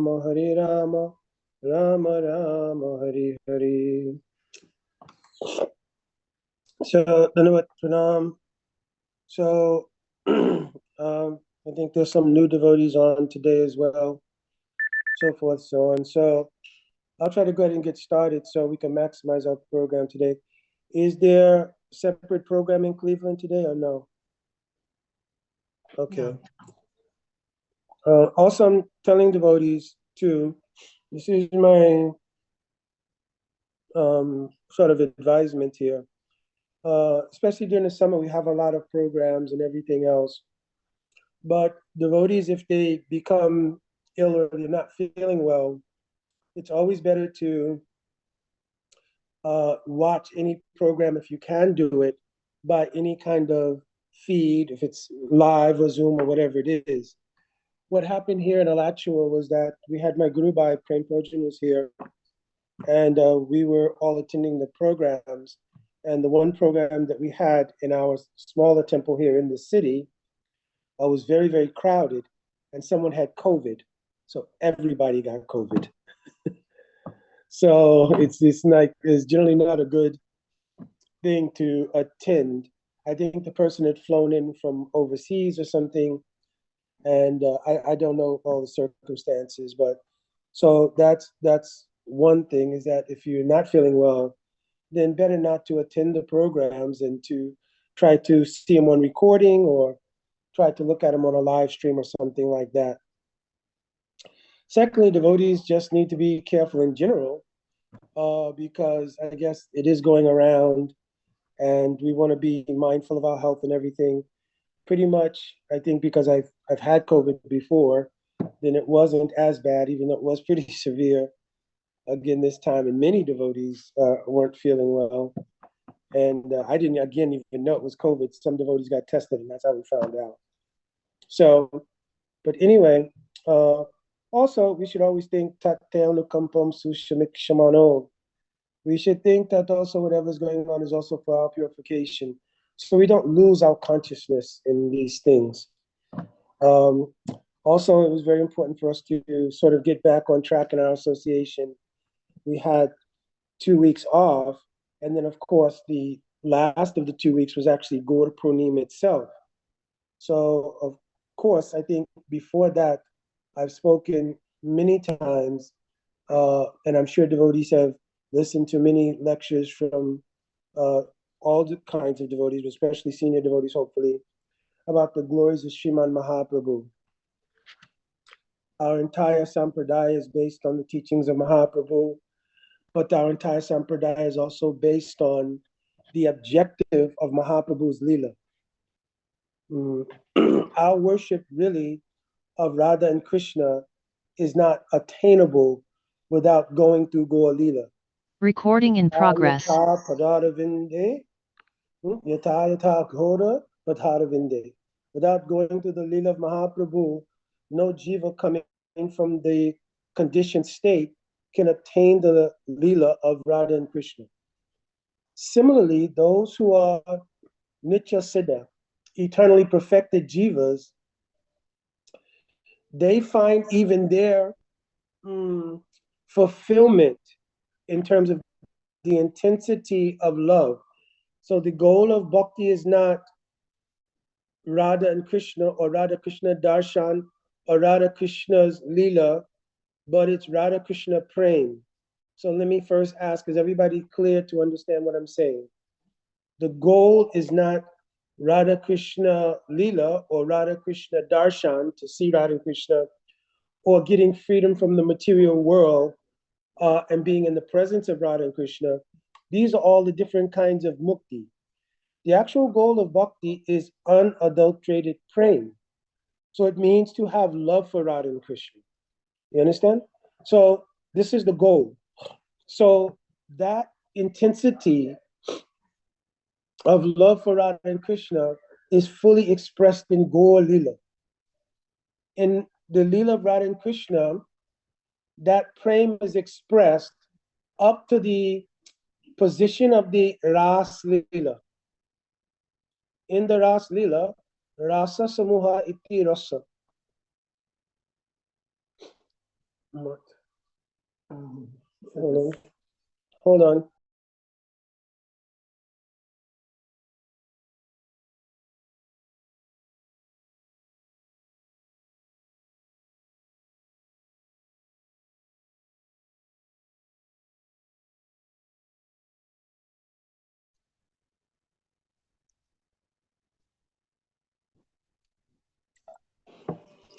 Rama, Hare Rama, Rama Rama, Hare Hare. So, Dhanavad Pranam. So, I think there's some new devotees on today as well, so forth, so on. So, I'll try to go ahead and get started so we can maximize our program today. Is there separate program in Cleveland today or no? Okay. Also, I'm telling devotees too, this is my sort of advisement here. Especially during the summer, we have a lot of programs and everything else. But devotees, if they become ill or they're not feeling well, it's always better to watch any program, if you can do it, by any kind of feed, if it's live or Zoom or whatever it is. What happened here in Alachua was that we had my Guru Bhai, Prem Projan was here, and we were all attending the programs. And the one program that we had in our smaller temple here in the city was very, very crowded, and someone had COVID. So everybody got COVID. So it's generally not a good thing to attend. I think the person had flown in from overseas or something, and I don't know all the circumstances, but so that's one thing, is that if you're not feeling well, then better not to attend the programs and to try to see them on recording or try to look at them on a live stream or something like that. Secondly, devotees just need to be careful in general, because I guess it is going around and we want to be mindful of our health and everything. Pretty much, I think because I've had COVID before, then it wasn't as bad, even though it was pretty severe again this time, and many devotees weren't feeling well. And I didn't, again, even know it was COVID. Some devotees got tested, and that's how we found out. So, but anyway, also, we should always think, Tateanukampam sushamik shamano. We should think that also whatever's going on is also for our purification, so we don't lose our consciousness in these things. Also, it was very important for us to sort of get back on track in our association. We had 2 weeks off, and then of course the last of the 2 weeks was actually Gaur Purnim itself. So of course, I think before that, I've spoken many times, and I'm sure devotees have listened to many lectures from all the kinds of devotees, especially senior devotees, hopefully, about the glories of Sriman Mahaprabhu. Our entire sampradaya is based on the teachings of Mahaprabhu, but our entire sampradaya is also based on the objective of Mahaprabhu's Leela. Our worship really of Radha and Krishna is not attainable without going through Gaur Leela. Recording in progress. Without going through the Leela of Mahaprabhu, no jiva coming from the conditioned state can obtain the Leela of Radha and Krishna. Similarly, those who are Nitya Siddha, eternally perfected jivas, they find even their fulfillment in terms of the intensity of love. So the goal of bhakti is not Radha and Krishna or Radha Krishna darshan or Radha Krishna's Leela, but it's Radha Krishna prem. So let me first ask, is everybody clear to understand what I'm saying? The goal is not Radha Krishna Leela or Radha Krishna darshan, to see Radha Krishna, or getting freedom from the material world and being in the presence of Radha and Krishna. These are all the different kinds of mukti. The actual goal of bhakti is unadulterated prem. So it means to have love for Radha and Krishna. You understand? So this is the goal. So that intensity of love for Radha and Krishna is fully expressed in Gaur Leela. In the Leela of Radha and Krishna, that prem is expressed up to the position of the Ras Leela. In the Ras Leela, Rasa Samuha Iti Rasa. What? Hold on. Hold on.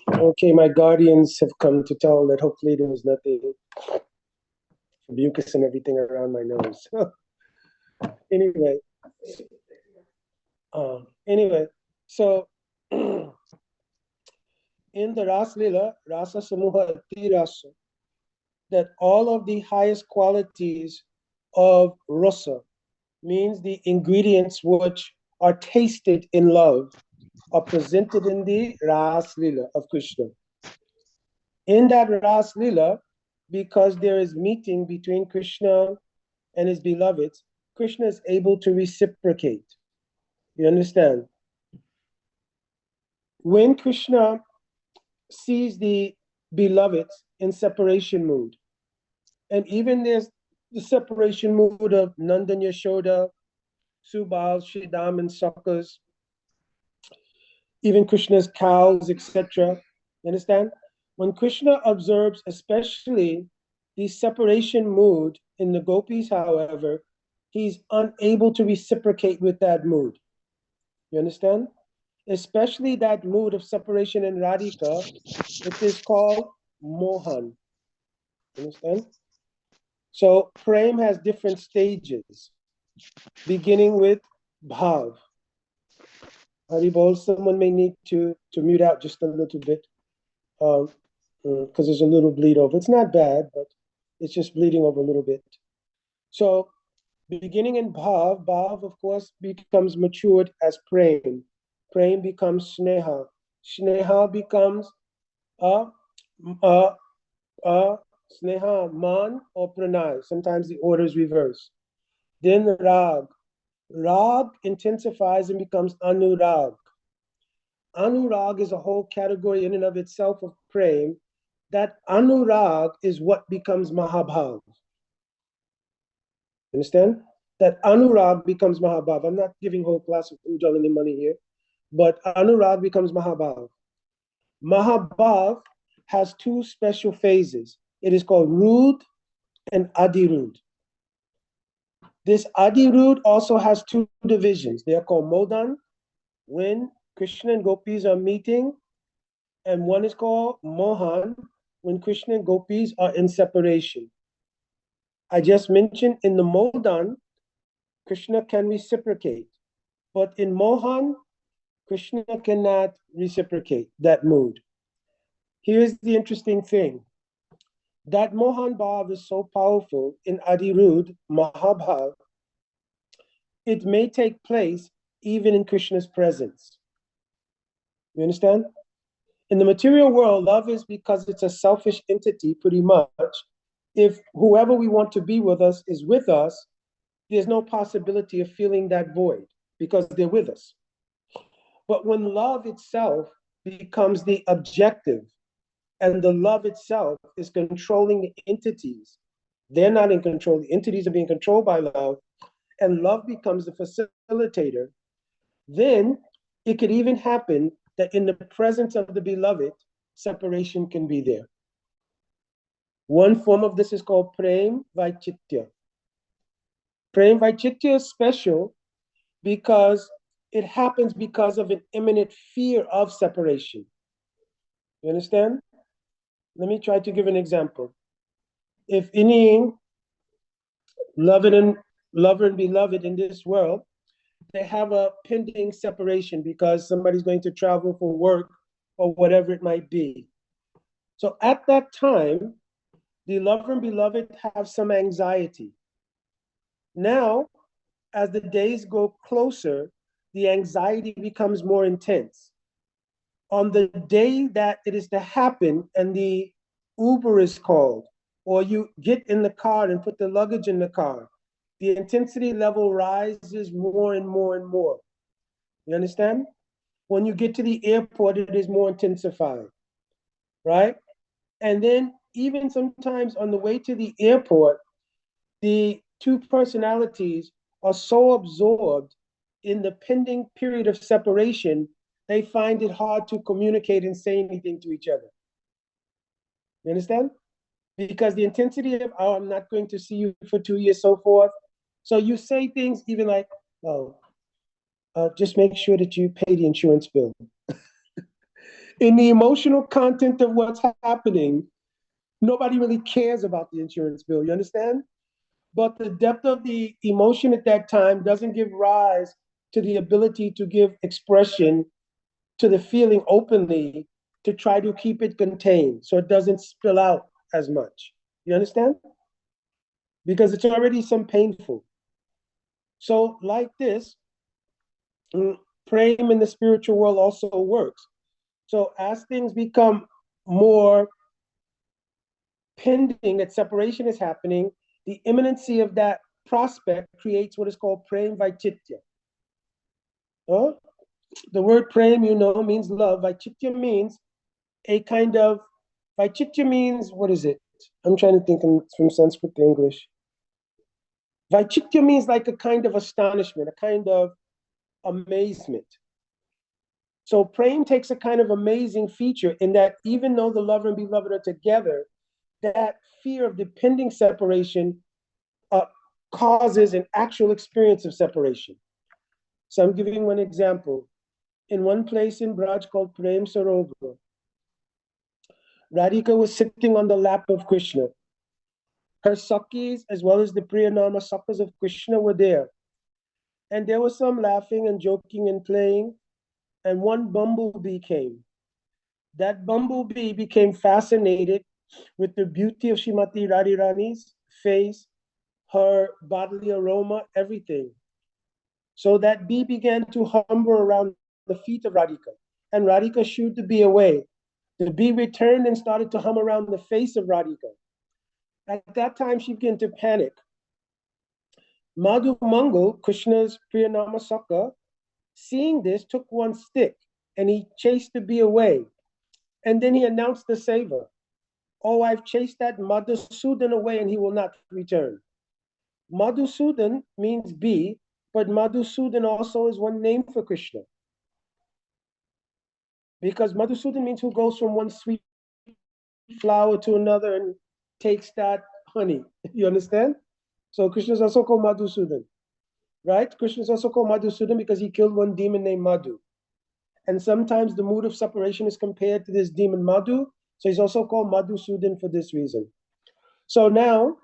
Okay, my guardians have come to tell that hopefully there was nothing mucus and everything around my nose. Anyway, anyway, so in the Ras Lila, Rasa Samuha Ati Rasa, that all of the highest qualities of rasa means the ingredients which are tasted in love are presented in the Ras Lila of Krishna. In that Ras Lila, because there is meeting between Krishna and his beloveds, Krishna is able to reciprocate. You understand? When Krishna sees the beloveds in separation mood, and even there's the separation mood of Nandan Yashoda, Subal, Shridam, and Sakas, even Krishna's cows, etc. You understand? When Krishna observes, especially the separation mood in the gopis, however, he's unable to reciprocate with that mood. You understand? Especially that mood of separation in Radhika, it is called Mohan. You understand? So Prem has different stages, beginning with Bhav. Haribol, someone may need to mute out just a little bit because there's a little bleed over. It's not bad, but it's just bleeding over a little bit. So beginning in Bhav, Bhav, of course, becomes matured as Prem. Prem becomes Sneha. Sneha becomes a, a, a Sneha, Man, or Pranay. Sometimes the order is reversed. Then Rag. Rag intensifies and becomes Anurag. Anurag is a whole category in and of itself of prem. That Anurag is what becomes Mahabhav. Understand? That Anurag becomes Mahabhav. I'm not giving whole class of Ujjal any money here, but Anurag becomes Mahabhav. Mahabhav has two special phases. It is called Rud and Adirud. This Adirud also has two divisions. They are called Modan, when Krishna and gopis are meeting, and one is called Mohan, when Krishna and gopis are in separation. I just mentioned in the Modan, Krishna can reciprocate, but in Mohan, Krishna cannot reciprocate that mood. Here's the interesting thing. That Mohan Bhav is so powerful in Adirud, Mahabhav, it may take place even in Krishna's presence. You understand? In the material world, love is because it's a selfish entity, pretty much. If whoever we want to be with us is with us, there's no possibility of feeling that void because they're with us. But when love itself becomes the objective and the love itself is controlling the entities, they're not in control. The entities are being controlled by love, and love becomes the facilitator. Then it could even happen that in the presence of the beloved, separation can be there. One form of this is called Prem Vaichitya. Prem Vaichitya is special because it happens because of an imminent fear of separation. You understand? Let me try to give an example. If any lover and beloved in this world, they have a pending separation because somebody's going to travel for work or whatever it might be. So at that time, the lover and beloved have some anxiety. Now, as the days go closer, the anxiety becomes more intense. On the day that it is to happen and the Uber is called, or you get in the car and put the luggage in the car, the intensity level rises more and more and more. You understand? When you get to the airport, it is more intensified, right? And then even sometimes on the way to the airport, the two personalities are so absorbed in the pending period of separation, they find it hard to communicate and say anything to each other. You understand? Because the intensity of, oh, I'm not going to see you for 2 years, so forth. So you say things even like, oh, just make sure that you pay the insurance bill. In the emotional content of what's happening, nobody really cares about the insurance bill. You understand? But the depth of the emotion at that time doesn't give rise to the ability to give expression to the feeling openly, to try to keep it contained so it doesn't spill out as much. You understand? Because it's already some painful. So, like this, praying in the spiritual world also works. So, as things become more pending, that separation is happening, the imminency of that prospect creates what is called prem vaichitya. Huh? The word prem, means love. Vaichitya means a kind of, vaichitya means, what is it? I'm trying to think from Sanskrit to English. Vaichitya means like a kind of astonishment, a kind of amazement. So prem takes a kind of amazing feature in that even though the lover and beloved are together, that fear of the pending separation uh, causes an actual experience of separation. So I'm giving one example. In one place in Braj called Prem Sarovar, Radhika was sitting on the lap of Krishna. Her Sakhis, as well as the Priyanama Sakhas of Krishna, were there. And there was some laughing and joking and playing, and one bumblebee came. That bumblebee became fascinated with the beauty of Shrimati Radharani's face, her bodily aroma, everything. So that bee began to hover around the feet of Radhika, and Radhika shooed the bee away. The bee returned and started to hum around the face of Radhika. At that time, she began to panic. Madhu Mangal, Krishna's Priyanama Sakha, seeing this, took one stick and he chased the bee away. And then he announced the seva. Oh, I've chased that Madhusudan away and he will not return. Madhusudan means bee, but Madhusudan also is one name for Krishna. Because Madhusudan means who goes from one sweet flower to another and takes that honey. You understand? So Krishna is also called Madhusudan, right? Krishna is also called Madhusudan because he killed one demon named Madhu. And sometimes the mood of separation is compared to this demon Madhu. So he's also called Madhusudan for this reason. So now,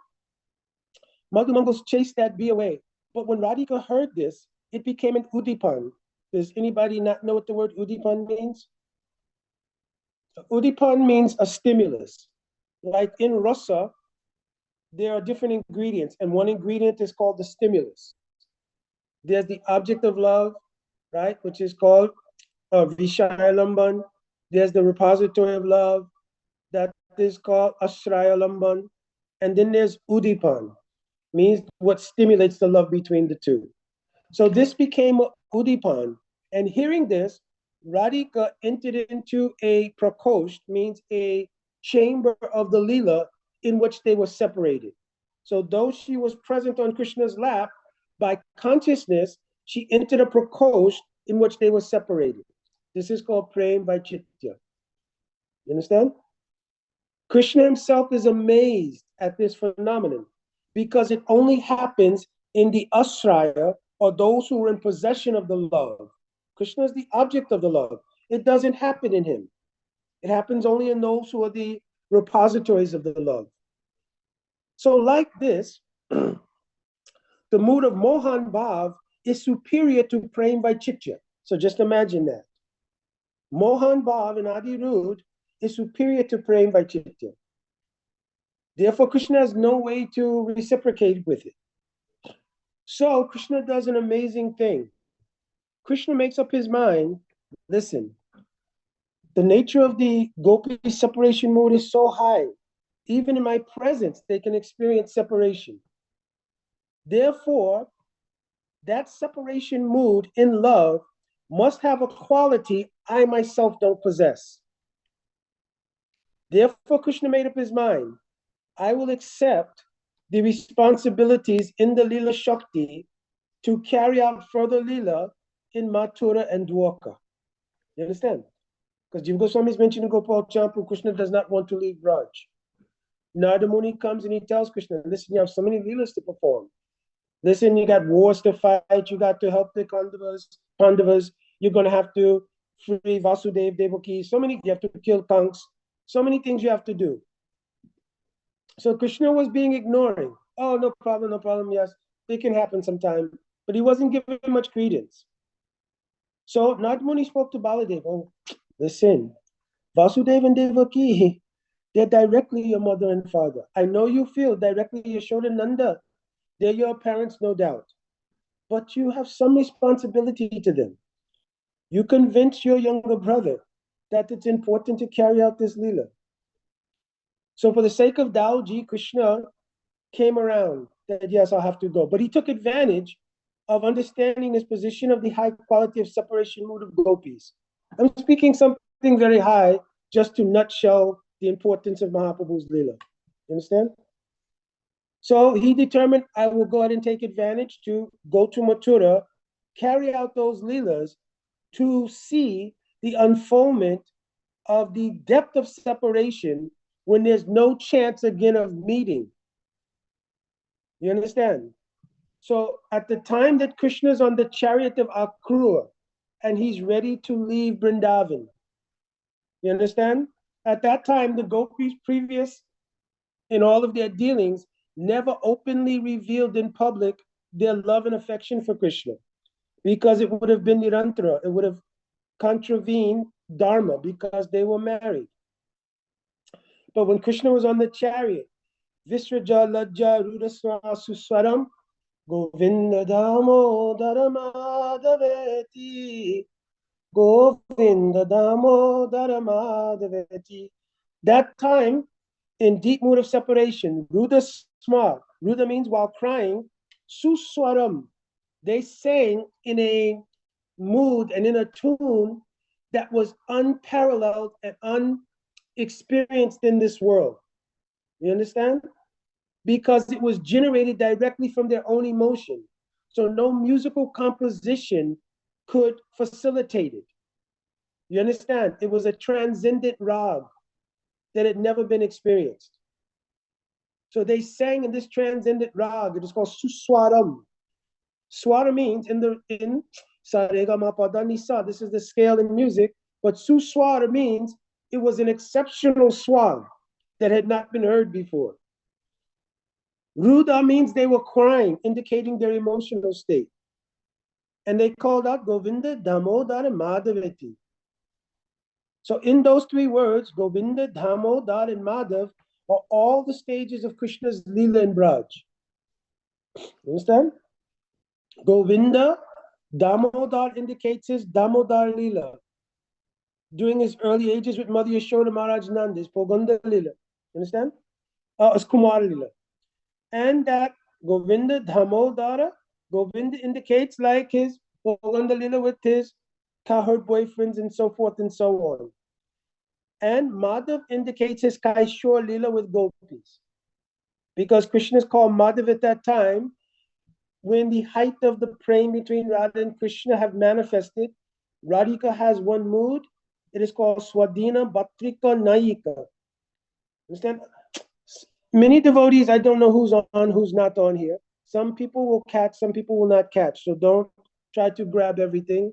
Madhu Mangals chased that bee away. But when Radhika heard this, it became an udipan. Does anybody not know what the word udipan means? Udipan means a stimulus. Like in rasa, there are different ingredients, and one ingredient is called the stimulus. There's the object of love, right, which is called Vishayalamban. There's the repository of love, that is called Ashrayalamban. And then there's Udipan, means what stimulates the love between the two. So this became Udipan. And hearing this, Radhika entered into a prakosht, means a chamber of the Leela in which they were separated. So though she was present on Krishna's lap, by consciousness, she entered a prakosht in which they were separated. This is called Prem Vaichitya. You understand? Krishna himself is amazed at this phenomenon because it only happens in the ashraya, or those who are in possession of the love. Krishna is the object of the love. It doesn't happen in him. It happens only in those who are the repositories of the love. So like this, the mood of Mohan Bhav is superior to Prem Vaichitya. So just imagine that. Mohan Bhav in Adirudh is superior to Prem Vaichitya. Therefore, Krishna has no way to reciprocate with it. So Krishna does an amazing thing. Krishna makes up his mind, listen, the nature of the gopi separation mood is so high. Even in my presence, they can experience separation. Therefore, that separation mood in love must have a quality I myself don't possess. Therefore, Krishna made up his mind, I will accept the responsibilities in the Lila Shakti to carry out further Lila in Mathura and Dwarka. You understand? Because Jiva Goswami is mentioning Gopal Champu, Krishna does not want to leave Braj. Narada Muni comes and he tells Krishna, listen, you have so many Leelas to perform. Listen, you got wars to fight, you got to help the Pandavas, you're going to have to free Vasudev, Devaki, you have to kill Kanks, so many things you have to do. So Krishna was being ignoring. Oh, no problem, yes, it can happen sometime. But he wasn't giving much credence. So Narada Muni spoke to Baladev, oh, listen, Vasudev and Devaki, they're directly your mother and father. I know you feel directly Yashoda Nanda, they're your parents, no doubt. But you have some responsibility to them. You convince your younger brother that it's important to carry out this Leela. So for the sake of Dauji, Krishna came around that, yes, I'll have to go. But he took advantage of understanding his position of the high quality of separation mood of gopis. I'm speaking something very high just to nutshell the importance of Mahaprabhu's Leela. You understand? So he determined, I will go ahead and take advantage to go to Mathura, carry out those Leelas to see the unfoldment of the depth of separation when there's no chance again of meeting. You understand? So at the time that Krishna is on the chariot of Akrura and he's ready to leave Vrindavan, you understand? At that time, the gopis previous in all of their dealings never openly revealed in public their love and affection for Krishna, because it would have been nirantara, it would have contravened dharma because they were married. But when Krishna was on the chariot, Visraja Lajja Rudaswa Suswaram Govinda Damodara Madhaveti Govinda Damodara Madhaveti. That time, in deep mood of separation, Ruda Sma, Ruda means while crying, Suswaram, they sang in a mood and in a tune that was unparalleled and unexperienced in this world. You understand? Because it was generated directly from their own emotion. So no musical composition could facilitate it. You understand? It was a transcendent rag that had never been experienced. So they sang in this transcendent rag. It is called Suswaram. Swara means in Sarega Pada Nisa. This is the scale in music. But Suswara means it was an exceptional swar that had not been heard before. Ruda means they were crying, indicating their emotional state. And they called out Govinda, Damodar, and Madhaveti. So in those three words, Govinda, Damodar, and Madhav are all the stages of Krishna's Leela and Braj. Understand? Govinda, Damodar indicates his Damodar Leela. During his early ages with Mother Yashoda Maharaj Nanda, his Poganda Leela. Understand? As Kumar Leela. And that Govinda Damodara, Govinda indicates like his Poganda Leela with his cowherd boyfriends and so forth and so on. And Madhav indicates his Kaishore Leela with gopis. Because Krishna is called Madhav at that time, when the height of the praying between Radha and Krishna have manifested, Radhika has one mood. It is called Swadina Bhatrika Nayika. Understand? Many devotees, I don't know who's on, who's not on here. Some people will catch, some people will not catch. So don't try to grab everything.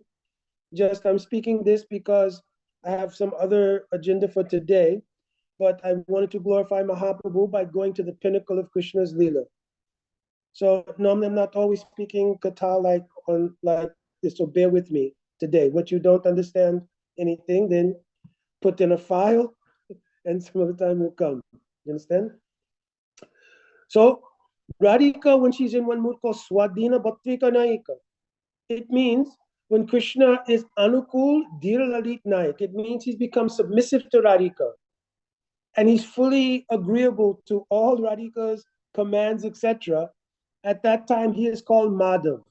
Just I'm speaking this because I have some other agenda for today, but I wanted to glorify Mahaprabhu by going to the pinnacle of Krishna's Leela. So normally I'm not always speaking Katha like this, so bear with me today. What you don't understand anything, then put in a file and some other time will come. You understand? So Radhika, when she's in one mood called Swadina Bhatrika Nayika, it means when Krishna is Anukul Dhira Lalit Nayak, it means he's become submissive to Radhika. And he's fully agreeable to all Radhika's commands, etc. At that time, he is called Madhav.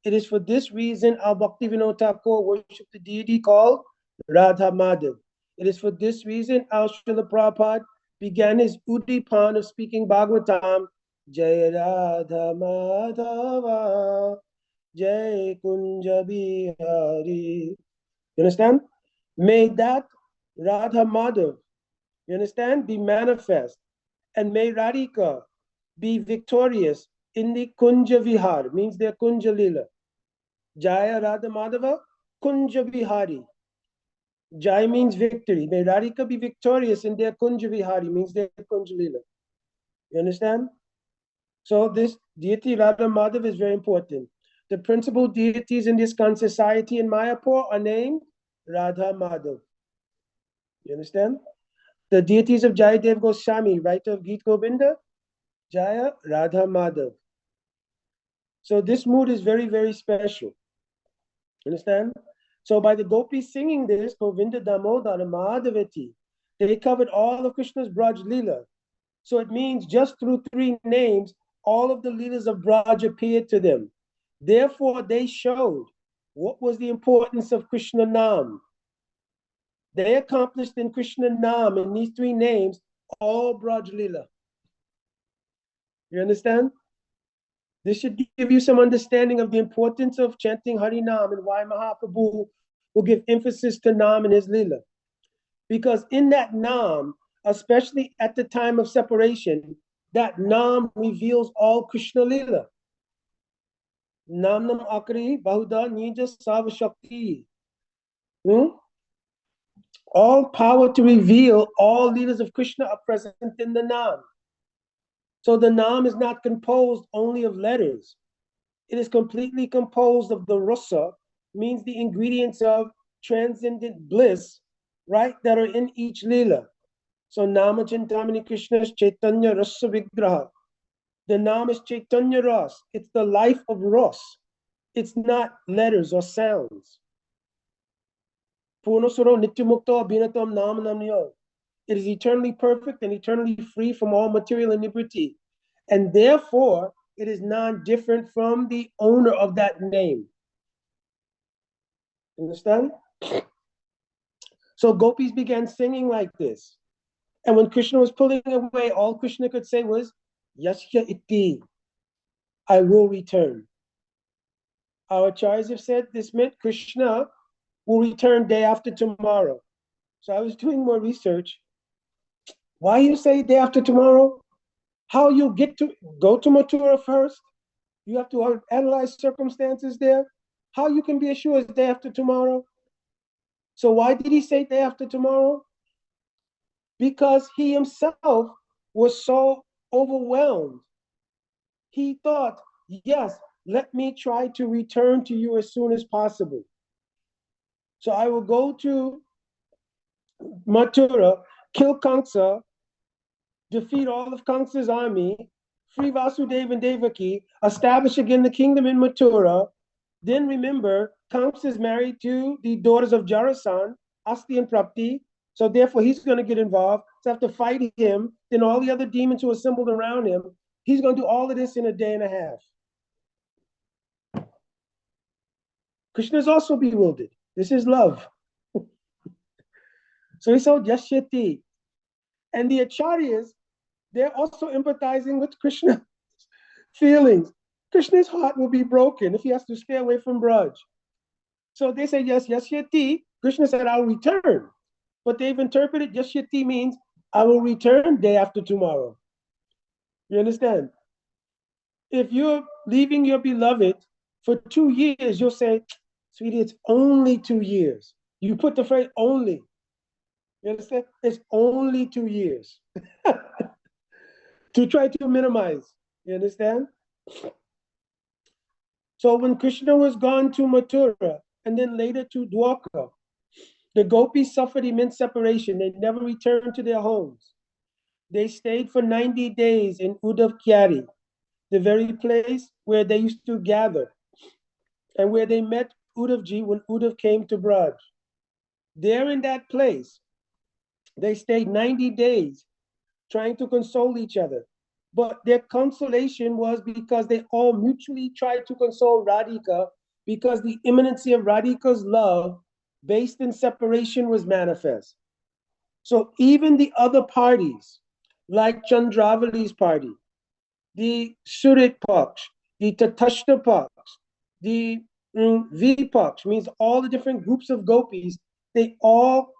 It is for this reason our Bhaktivinoda Thakur worship the deity called Radha Madhav. It is for this reason our Srila Prabhupada began his Udipan of speaking Bhagavatam, Jai Radha Madhava, Jai Kunja Bihari. You understand? May that Radha Madhav, you understand, be manifest. And may Radhika be victorious in the Kunja Vihar, means their Kunja Lila. Jaya Radha Madhava, Kunja Vihari. Jai means victory. May Radhika be victorious in their Kunja Vihari, means their Kunja Lila. You understand? So this deity Radha Madhav is very important. The principal deities in this society in Mayapur are named Radha Madhav. You understand? The deities of Jayadev Goswami, writer of Geet Govinda, Jaya Radha Madhav. So this mood is very, very special. Understand? So by the gopis singing this, Govinda Damodara Madhavati, they covered all of Krishna's Braj Leela. So it means just through three names, all of the Leelas of Braj appeared to them. Therefore, they showed what was the importance of Krishna Nam. They accomplished in Krishna Nam, in these three names, all Braj Leela. You understand? This should give you some understanding of the importance of chanting Hari Nam and why Mahaprabhu will give emphasis to Nam in his Leela. Because in that Nam, especially at the time of separation, that Nam reveals all Krishna Leela. Nam Nam Akri Bahuda Nija Sava Shakti. All power to reveal all leaders of Krishna are present in the Nam. So the Nam is not composed only of letters. It is completely composed of the rasa, means the ingredients of transcendent bliss, right, that are in each lila. So Nama Chintamani Krishna's Chaitanya Rasa Vigraha. The Nam is Chaitanya Ras. It's the life of Ras. It's not letters or sounds. Purnasuro Nityamukta Abhinatam Nam Namnyo. It is eternally perfect and eternally free from all material iniquity. And therefore, it is non-different from the owner of that name. Understand? So gopis began singing like this. And when Krishna was pulling away, all Krishna could say was, Yasya iti, I will return. Our acharyas have said this meant Krishna will return day after tomorrow. So I was doing more research. Why you say day after tomorrow? How you get to go to Mathura first? You have to analyze circumstances there. How you can be assured it's day after tomorrow? So why did he say day after tomorrow? Because he himself was so overwhelmed. He thought, yes, let me try to return to you as soon as possible. So I will go to Mathura, kill Kamsa, defeat all of Kamsa's army, free Vasudeva and Devaki, establish again the kingdom in Mathura. Then remember, Kamsa is married to the daughters of Jarasan, Asti and Prapti. So therefore, he's going to get involved. So I have to fight him. Then all the other demons who assembled around him, he's going to do all of this in a day and a half. Krishna is also bewildered. This is love. So he said, Yashyati. And the acharyas, they're also empathizing with Krishna's feelings. Krishna's heart will be broken if he has to stay away from Braj. So they say, yes, Yashyati. Krishna said, I'll return. But they've interpreted Yashyati means, I will return day after tomorrow. You understand? If you're leaving your beloved for 2 years, you'll say, sweetie, it's only 2 years. You put the phrase only. You understand? It's only 2 years. To try to minimize. You understand? So when Krishna was gone to Mathura and then later to Dwarka, the gopis suffered immense separation. They never returned to their homes. They stayed for 90 days in Uddhav Kyari, the very place where they used to gather and where they met Uddhavji when Uddhav came to Braj. There in that place, they stayed 90 days trying to console each other. But their consolation was because they all mutually tried to console Radhika because the imminency of Radhika's love based in separation was manifest. So even the other parties, like Chandravali's party, the Surit Paksh, the Tatashta Paksh, the Vipaksh, means all the different groups of gopis, they all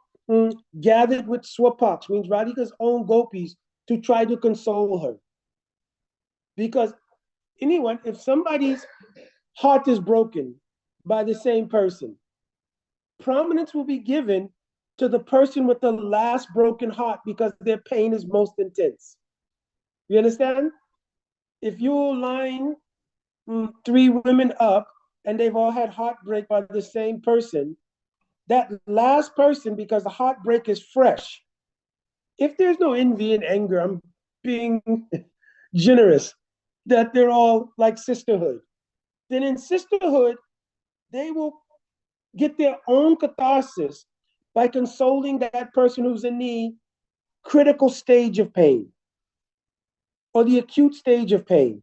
gathered with Swapaksh, means Radhika's own gopis, to try to console her. Because anyone, if somebody's heart is broken by the same person, prominence will be given to the person with the last broken heart because their pain is most intense. You understand? If you line three women up and they've all had heartbreak by the same person, that last person, because the heartbreak is fresh, if there's no envy and anger, I'm being generous, that they're all like sisterhood, then in sisterhood, they will get their own catharsis by consoling that person who's in the critical stage of pain or the acute stage of pain.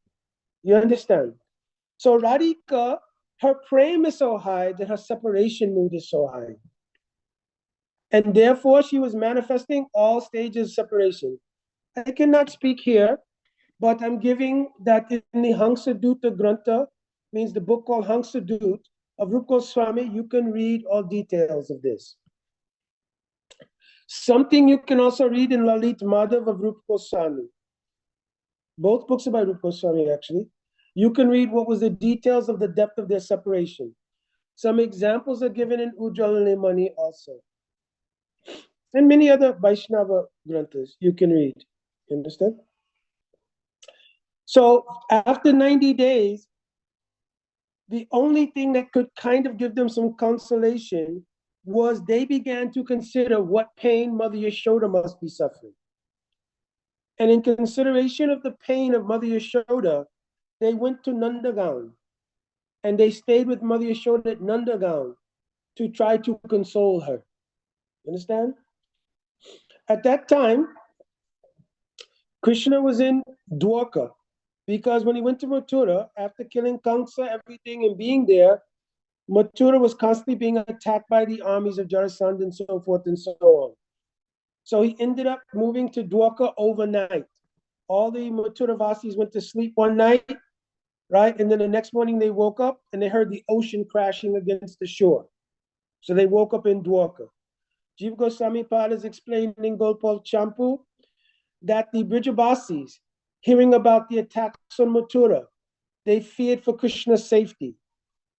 You understand? So Radhika, her prema is so high that her separation mood is so high. And therefore, she was manifesting all stages of separation. I cannot speak here, but I'm giving that in the Hangsadutta Grantha, means the book called Hangsadut of Rupa Goswami, you can read all details of this. Something you can also read in Lalit Madhav of Rupa Goswami. Both books are by Rupa Goswami, actually. You can read what was the details of the depth of their separation. Some examples are given in Ujjwala Nimani also. And many other Vaishnava Granthas you can read. You understand? So after 90 days, the only thing that could kind of give them some consolation was they began to consider what pain Mother Yashoda must be suffering. And in consideration of the pain of Mother Yashoda, they went to Nandagaon and they stayed with Mother Yashoda at Nandagaon to try to console her. Understand? At that time, Krishna was in Dwarka because when he went to Mathura, after killing Kamsa, everything, and being there, Mathura was constantly being attacked by the armies of Jarasandha and so forth and so on. So he ended up moving to Dwarka overnight. All the Mathuravasis went to sleep one night, right? And then the next morning they woke up and they heard the ocean crashing against the shore. So they woke up in Dwarka. Jiva Goswami Pad is explaining in Gopal Champu that the Brijabasis, hearing about the attacks on Mathura, they feared for Krishna's safety.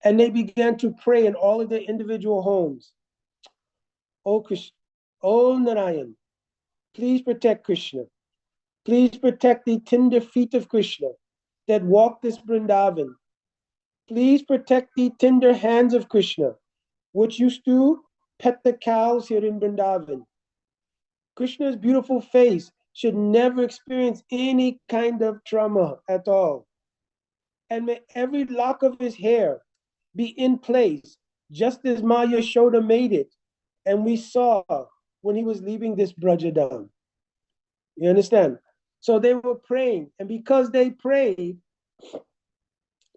And they began to pray in all of their individual homes. Oh Krishna, oh Narayan, please protect Krishna. Please protect the tender feet of Krishna that walk this Vrindavan. Please protect the tender hands of Krishna, which used to pet the cows here in Vrindavan. Krishna's beautiful face should never experience any kind of trauma at all. And may every lock of his hair be in place, just as Ma Yashoda made it, and we saw when he was leaving this Brajadam. You understand? So they were praying, and because they prayed,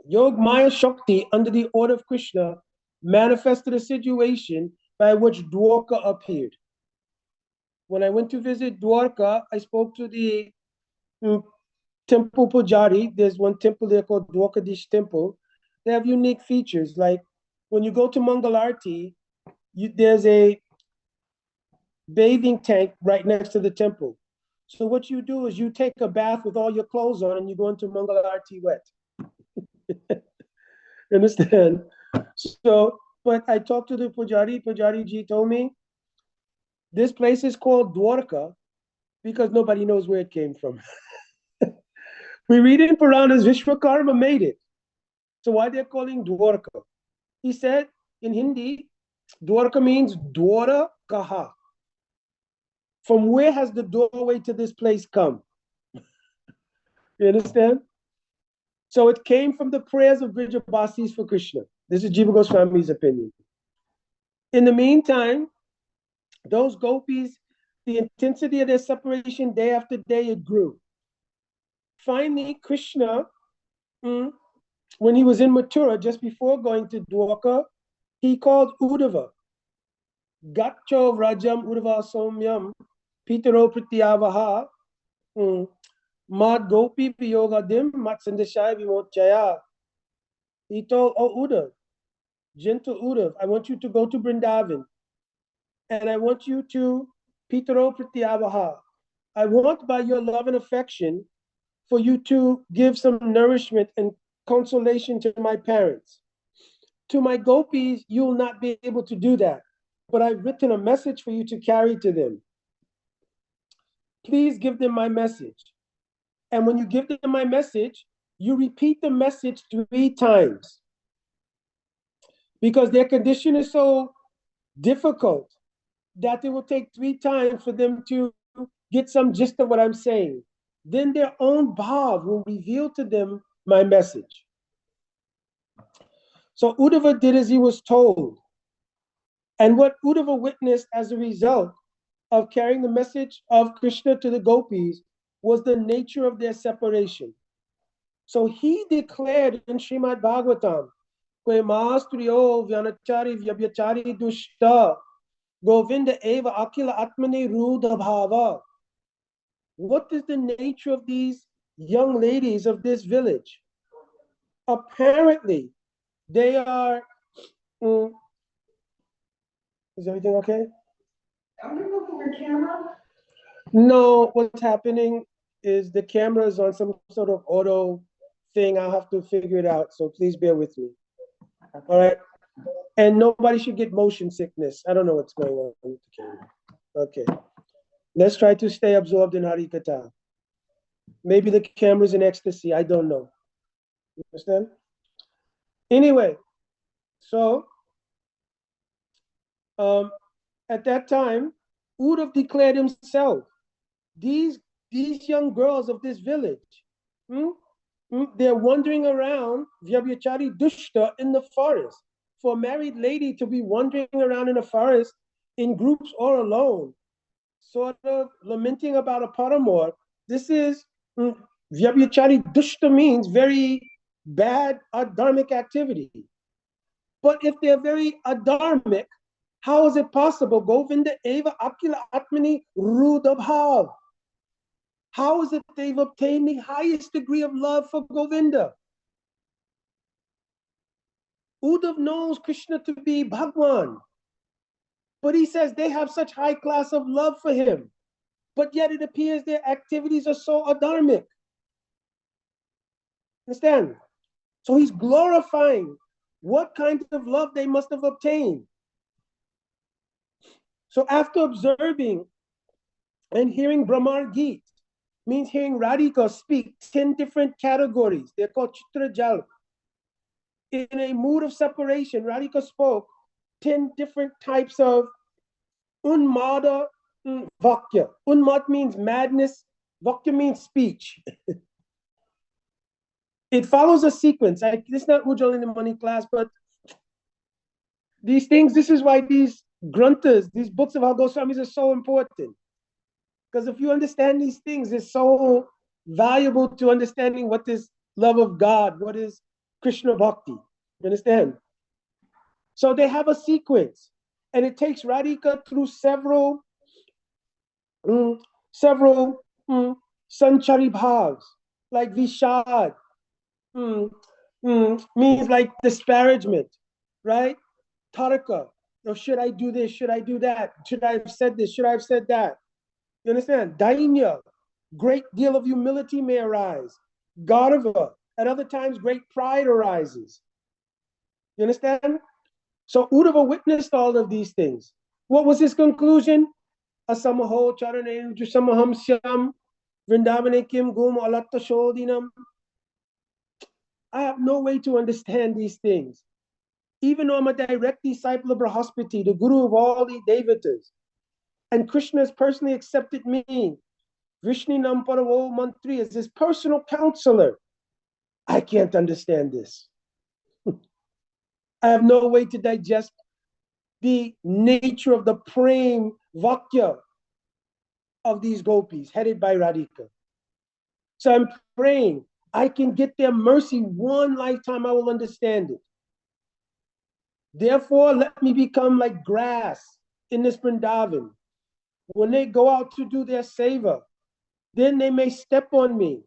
Yog Maya Shakti, under the order of Krishna, manifested a situation by which Dwarka appeared. When I went to visit Dwarka, I spoke to the temple pujari. There's one temple there called Dwarkadish Temple. They have unique features. Like when you go to Mangalarti, there's a bathing tank right next to the temple. So what you do is you take a bath with all your clothes on and you go into Mangalarti wet. Understand? So, but I talked to the Pujari. Pujari ji told me this place is called Dwarka because nobody knows where it came from. We read in Puranas, Vishwakarma made it. So why they're calling Dwarka? He said in Hindi, Dwarka means Dwara Kaha. From where has the doorway to this place come? You understand? So it came from the prayers of Brijabasis for Krishna. This is Jiva Goswami's opinion. In the meantime, those gopis, the intensity of their separation day after day, it grew. Finally, Krishna, when he was in Mathura, just before going to Dwarka, he called Uddhava. Gacho Rajam Uddhava Somyam Pitaro Pratyavaha, Mad Gopi Piyogadim, Matsandashai Vimochaya. He told, oh Uddhav, gentle Uddhav, I want you to go to Vrindavan and I want you to Pitaro Pratyavaha. I want by your love and affection for you to give some nourishment and consolation to my parents. To my gopis, you will not be able to do that, but I've written a message for you to carry to them. Please give them my message. And when you give them my message, you repeat the message 3 times. Because their condition is so difficult that it will take 3 times for them to get some gist of what I'm saying. Then their own bhav will reveal to them my message. So Uddhava did as he was told. And what Uddhava witnessed as a result of carrying the message of Krishna to the gopis was the nature of their separation. So he declared in Srimad Bhagavatam, Mastriyo Vyanachari Vyabhyachari Dushta Govinda Eva Akila Atmane Rudha Bhava. What is the nature of these young ladies of this village? Apparently, they are. Is everything okay? Are you moving your camera? No, what's happening is the camera is on some sort of auto thing. I'll have to figure it out. So please bear with me. All right. And nobody should get motion sickness. I don't know what's going on with the camera. Okay. Let's try to stay absorbed in Hari Katha. Maybe the camera's in ecstasy. I don't know. You understand? Anyway, so at that time, Uddhav declared himself, these young girls of this village, they're wandering around Vyabhyachari Dushta in the forest. For a married lady to be wandering around in a forest in groups or alone, sort of lamenting about a paramour, this is Vyabhyachari Dushta means very bad adharmic activity. But if they're very adharmic, how is it possible? Govinda Eva Akila Atmani Rudabhav. How is it they've obtained the highest degree of love for Govinda? Uddhav knows Krishna to be Bhagwan, but he says they have such high class of love for him, but yet it appears their activities are so adharmic. Understand? So he's glorifying what kind of love they must have obtained. So after observing and hearing Brahmar Geet, means hearing Radhika speak 10 different categories. They're called Chitra Jal. In a mood of separation, Radhika spoke 10 different types of Unmada Vakya. Unmad means madness, Vakya means speech. It follows a sequence. This is not Ujjwal in the money class, but these things, this is why these gruntas, these books of our Goswamis are so important. Because if you understand these things, it's so valuable to understanding what is love of God, what is Krishna Bhakti. You understand? So they have a sequence, and it takes Radhika through several sanchari bhavs, like Vishad, means like disparagement, right? Taraka, should I do this? Should I do that? Should I have said this? Should I have said that? You understand? Dainya, great deal of humility may arise. Garva, at other times, great pride arises. You understand? So Uddhava witnessed all of these things. What was his conclusion? Asamaho charane samaham syam vrindavane kim gum alatta shodinam. I have no way to understand these things. Even though I'm a direct disciple of Brahaspati, the guru of all the devatas, and Krishna has personally accepted me, Vishnu Namparavo Mantri, as his personal counselor, I can't understand this. I have no way to digest the nature of the prem vakya of these gopis headed by Radhika. So I'm praying I can get their mercy one lifetime, I will understand it. Therefore, let me become like grass in this Vrindavan. when they go out to do their seva, then they may step on me,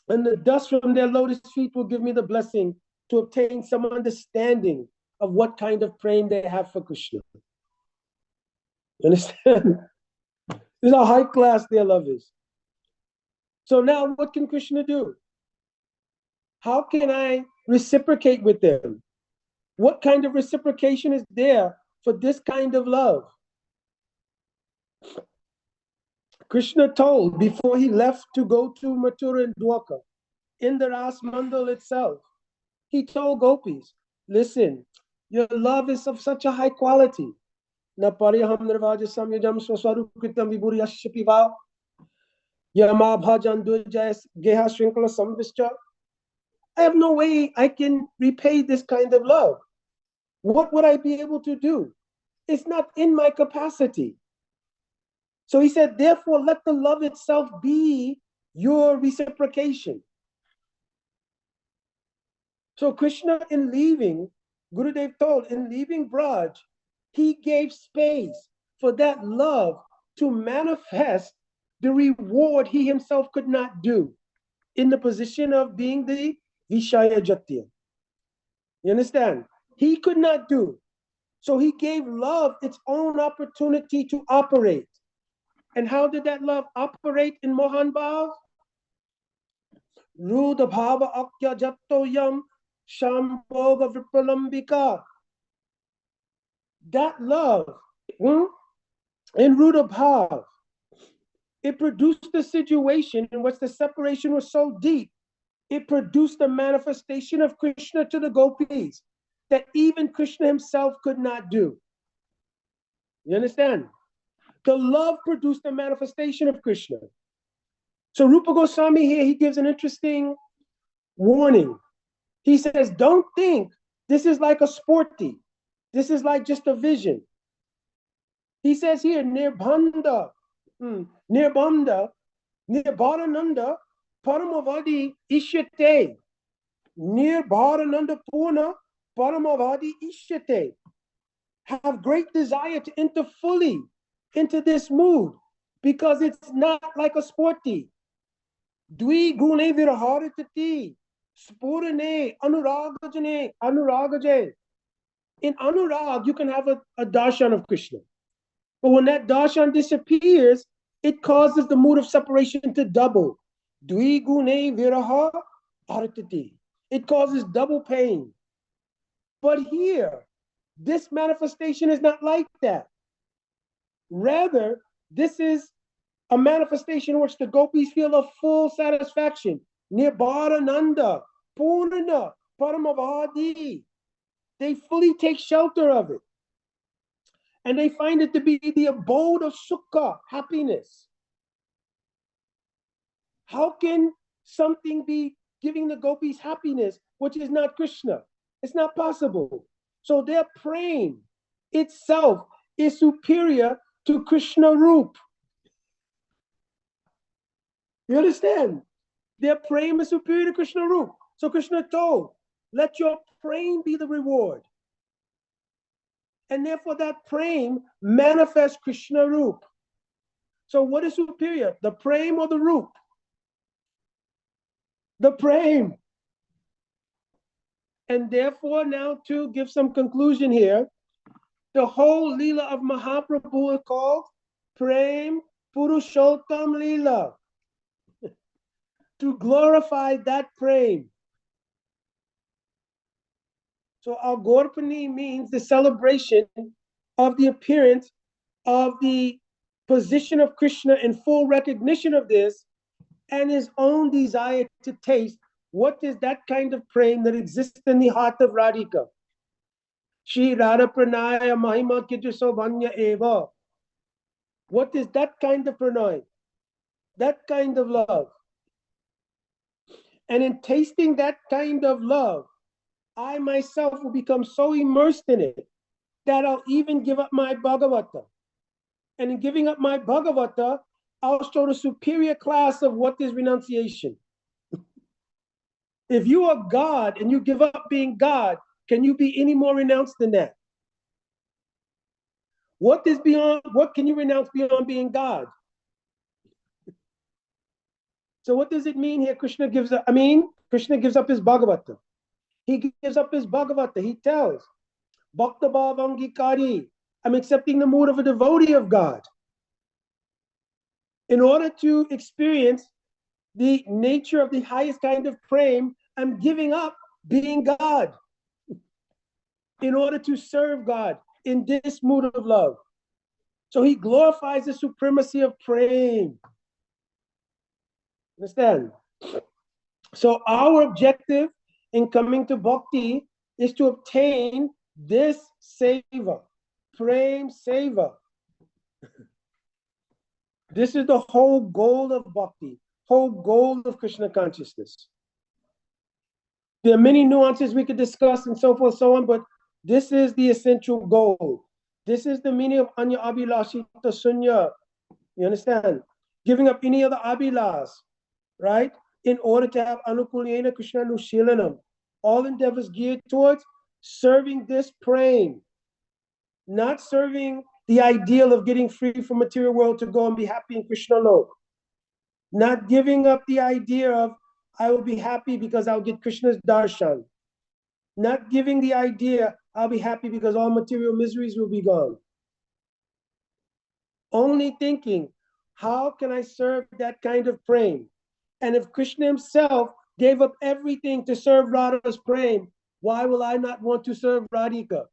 and the dust from their lotus feet will give me the blessing to obtain some understanding of what kind of praying they have for Krishna. You understand? This is how high class their love is. So now what can Krishna do? How can I reciprocate with them? What kind of reciprocation is there for this kind of love? Krishna told before he left to go to Mathura and Dwarka, in the Ras Mandal itself, he told gopis, listen, your love is of such a high quality. I have no way I can repay this kind of love. What would I be able to do? It's not in my capacity. So he said, therefore, let the love itself be your reciprocation. So Krishna, in leaving, Gurudev told, in leaving Braj, he gave space for that love to manifest the reward he himself could not do in the position of being the Vishaya Jatya. You understand? He could not do. So he gave love its own opportunity to operate. And how did that love operate in Mohan Bhav? Ruda Bhava Akya Jatto Yam Shambhoga Vipralambika. That love in Ruda Bhav, it produced a situation in which the separation was so deep, it produced a manifestation of Krishna to the gopis that even Krishna himself could not do. You understand? The love produced a manifestation of Krishna. So Rupa Goswami here, he gives an interesting warning. He says, don't think this is like a sporty. This is like just a vision. He says here, Nirbanda, Nirbanda, Nirbharananda, Paramavadi Ishyate. Nirbharananda Purna, Paramavadi Ishyate. Have great desire to enter fully into this mood because it's not like a sporty. Dvi gune viraharitati, spurane, anuragajane, anuragaje. In anurag, you can have a darshan of Krishna. But when that darshan disappears, it causes the mood of separation to double. Dvi gune viraha haritati. It causes double pain. But here, this manifestation is not like that. Rather, this is a manifestation in which the gopis feel a full satisfaction. Nirbharananda, Purna, Paramavadi. They fully take shelter of it. And they find it to be the abode of sukha, happiness. How can something be giving the gopis happiness, which is not Krishna? It's not possible. So their praying itself is superior to Krishna Roop. You understand? Their praying is superior to Krishna Roop. So Krishna told, let your praying be the reward. And therefore that praying manifests Krishna Roop. So what is superior, the praying or the Roop? The praying. And therefore now to give some conclusion here, the whole Leela of Mahaprabhu is called Prem Purushottam Leela. To glorify that prem. So Agorpani means the celebration of the appearance of the position of Krishna in full recognition of this and his own desire to taste what is that kind of prem that exists in the heart of Radhika. Shri Radha Pranaya Mahima Kijasobhanya Eva. What is that kind of pranay? That kind of love. And in tasting that kind of love, I myself will become so immersed in it that I'll even give up my Bhagavata. And in giving up my Bhagavata, I'll show the superior class of what is renunciation. If you are God and you give up being God, can you be any more renounced than that? What can you renounce beyond being God? So what does it mean here? Krishna gives up his Bhagavata. He gives up his Bhagavata. He tells, Bhakta Bhavangikari, I'm accepting the mood of a devotee of God. In order to experience the nature of the highest kind of prem, I'm giving up being God in order to serve God in this mood of love. So he glorifies the supremacy of prem. Understand? So our objective in coming to bhakti is to obtain this seva, prem seva. This is the whole goal of bhakti, whole goal of Krishna consciousness. There are many nuances we could discuss and so forth, so on, but this is the essential goal. This is the meaning of Anya Abhilashita Sunya. You understand? Giving up any other abhilas, right? In order to have Anukulyena Krishna Nushilanam. All endeavors geared towards serving this prem, not serving the ideal of getting free from material world to go and be happy in Krishna Lok. Not giving up the idea of I will be happy because I'll get Krishna's darshan. Not giving the idea I'll be happy because all material miseries will be gone. Only thinking, how can I serve that kind of prem? And if Krishna himself gave up everything to serve Radha's prem, why will I not want to serve Radhika?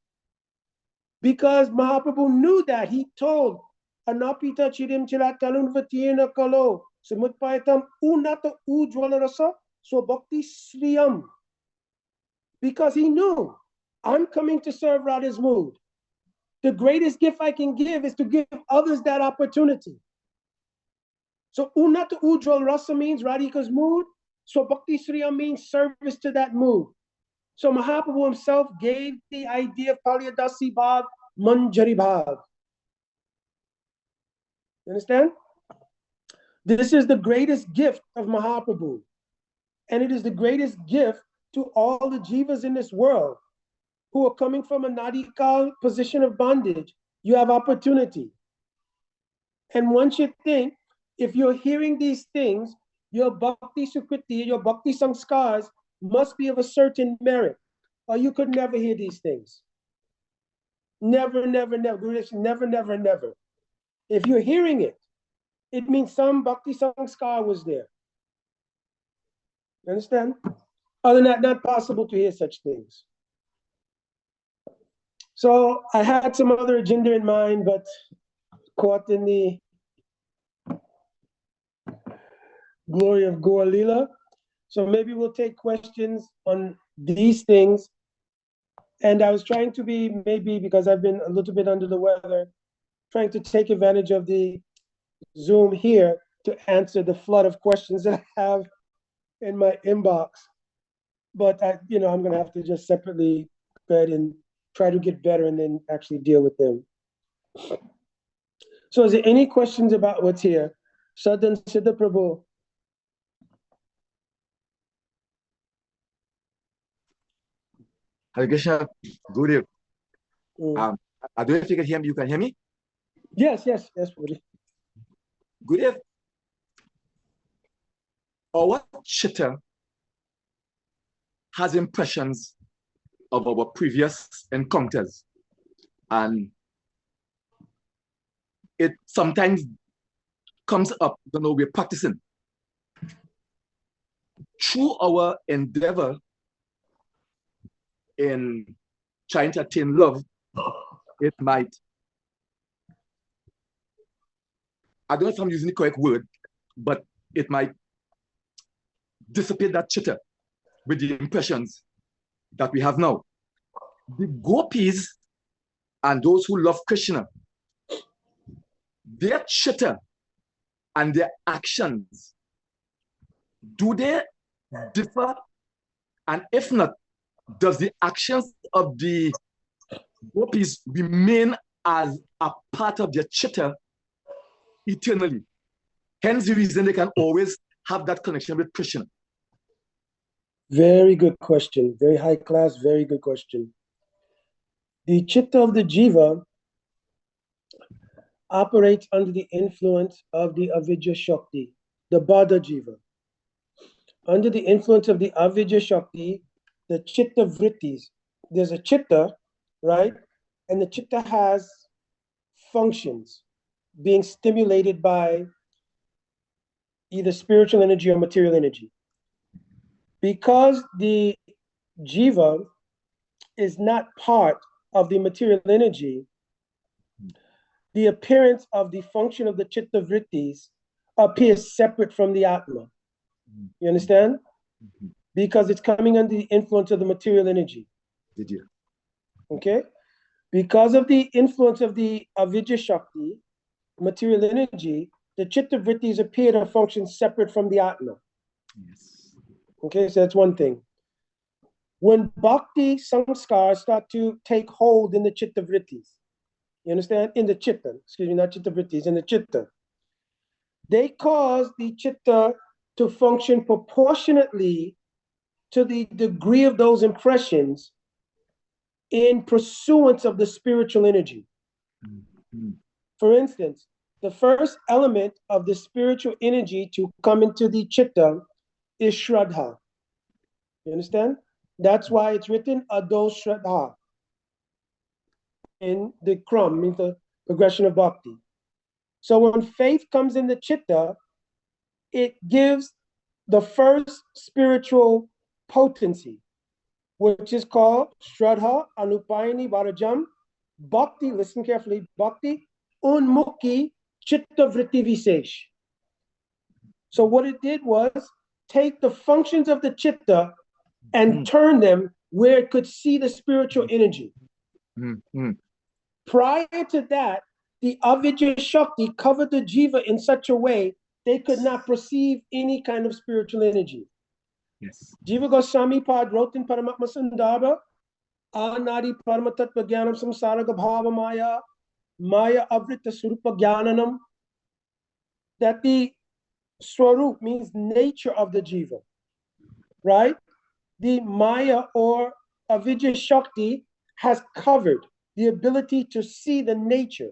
Because Mahaprabhu knew that. He told, Anapita chirim chilatalunvatina kalo, sumutpayatam unata ujwalarasa, swabhakti sriyam. Because he knew, I'm coming to serve Radha's mood. The greatest gift I can give is to give others that opportunity. So Unata Ujjwal Rasa means Radhika's mood. So Bhakti Sriya means service to that mood. So Mahaprabhu himself gave the idea of Kalyadasi Bhav, Manjari Bhav. You understand? This is the greatest gift of Mahaprabhu. And it is the greatest gift to all the jivas in this world who are coming from a nadikal position of bondage. You have opportunity. And one should think, if you're hearing these things, your bhakti sukriti, your bhakti sanskars must be of a certain merit, or you could never hear these things. Never, never, never. Never, never, never. If you're hearing it, it means some bhakti sanskar was there. Understand? Other than that, not possible to hear such things. So I had some other agenda in mind, but caught in the glory of Gaur Lila. So maybe we'll take questions on these things. And I was trying to be, maybe because I've been a little bit under the weather, trying to take advantage of the Zoom here to answer the flood of questions that I have in my inbox. But I'm going to have to just separately go ahead and try to get better and then actually deal with them. So is there any questions about what's here? Sadhan Siddha Prabhu. Hare Krishna, good evening. I don't know if you can hear me. You can hear me? Yes, Puri. Good evening. Our chitta has impressions of our previous encounters, and it sometimes comes up, we're practicing. Through our endeavor in trying to attain love, it might, I don't know if I'm using the correct word, but it might dissipate that chitta with the impressions that we have now. The gopis and those who love Krishna, their chitta and their actions, do they differ? And if not, does the actions of the gopis remain as a part of their chitta eternally? Hence the reason they can always have that connection with Krishna. Very good question. Very high class, very good question. The chitta of the jiva operates under the influence of the avidya shakti, the Bada Jiva. Under the influence of the avidya shakti, the chitta vrittis, there's a chitta, right? And the chitta has functions being stimulated by either spiritual energy or material energy. Because the jiva is not part of the material energy, the appearance of the function of the chitta vrittis appears separate from the atma. You understand? Because it's coming under the influence of the material energy. Did you? Okay? Because of the influence of the avidya shakti, material energy, the chitta vrittis appear to function separate from the atma. Yes. Okay, so that's one thing. When bhakti samskars start to take hold in the chitta vrittis, you understand? In the chitta, excuse me, not chitta vrittis, in the chitta, they cause the chitta to function proportionately to the degree of those impressions in pursuance of the spiritual energy. Mm-hmm. For instance, the first element of the spiritual energy to come into the chitta is Shraddha. You understand? That's why it's written Ado Shraddha in the Kram, means the progression of bhakti. So when faith comes in the chitta, it gives the first spiritual potency, which is called Shraddha Anupayani Varajam Bhakti. Listen carefully. Bhakti Unmukhi Chitta Vritti Visesh. So what it did was take the functions of the chitta and turn them where it could see the spiritual energy. Prior to that, the avidya shakti covered the jiva in such a way they could not perceive any kind of spiritual energy. Yes. Jiva Goswami Pad wrote in Paramatma Sandarbha, Anadi Paramatatva Jnanam Samsaraga Bhava Maya, Maya Avrita Surupa Jnananam, that the Swarup means nature of the jiva, right? The Maya or avidya shakti has covered the ability to see the nature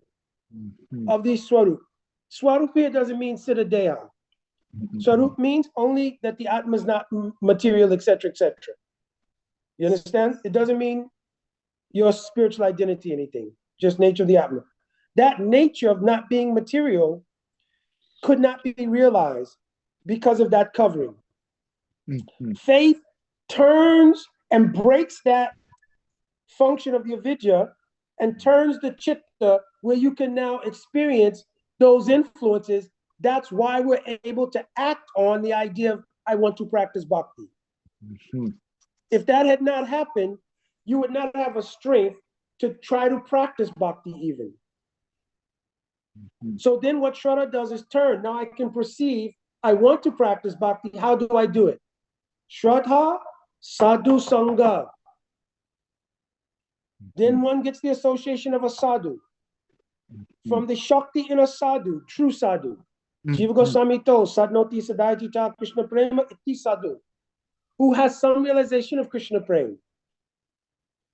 of the Swarup. Swarup here doesn't mean Siddhadeha. Swarup means only that the Atma is not material, etc., etc. You understand? It doesn't mean your spiritual identity, anything, just nature of the Atma. That nature of not being material could not be realized because of that covering. Faith turns and breaks that function of the avidya and turns the chitta where you can now experience those influences. That's why we're able to act on the idea of I want to practice bhakti. If that had not happened, you would not have a strength to try to practice bhakti even. So then what Shraddha does is turn. Now I can perceive I want to practice bhakti. How do I do it? Shraddha sadhu sangha. Then one gets the association of a sadhu. From the Shakti in a sadhu, true sadhu. Jiva Goswami told, Sadnoti Sadhajita Krishna Prema Iti Sadhu, who has some realization of Krishna Prema.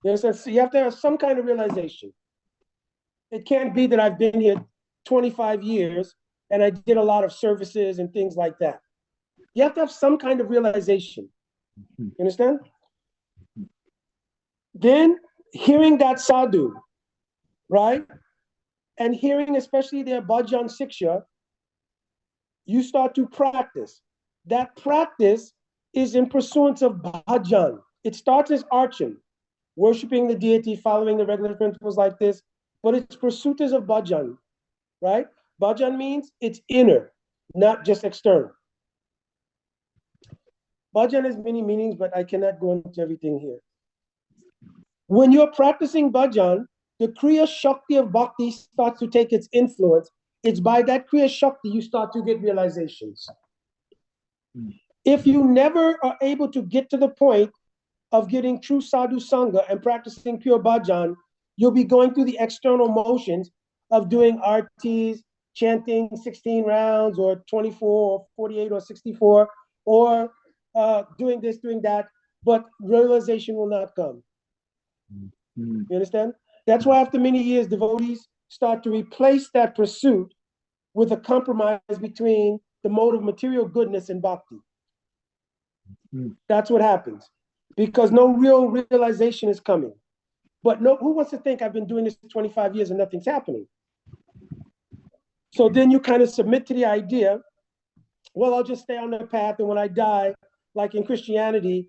You understand? So you have to have some kind of realization. It can't be that I've been here 25 years and I did a lot of services and things like that. You have to have some kind of realization. You understand? Then hearing that sadhu, right? And hearing especially their bhajan siksha, you start to practice. That practice is in pursuance of bhajan. It starts as archan, worshiping the deity, following the regular principles like this, but its pursuit is of bhajan, right? Bhajan means it's inner, not just external. Bhajan has many meanings, but I cannot go into everything here. When you're practicing bhajan, the Kriya Shakti of Bhakti starts to take its influence. It's by that Kriya Shakti you start to get realizations. If you never are able to get to the point of getting true sadhu sangha and practicing pure bhajan, you'll be going through the external motions of doing artis, chanting 16 rounds or 24 or 48 or 64, or doing this, doing that, but realization will not come. You understand? That's why after many years, devotees start to replace that pursuit with a compromise between the mode of material goodness and bhakti. That's what happens, because no real realization is coming. But no, who wants to think I've been doing this for 25 years and nothing's happening? So then you kind of submit to the idea, well, I'll just stay on the path, and when I die, like in Christianity,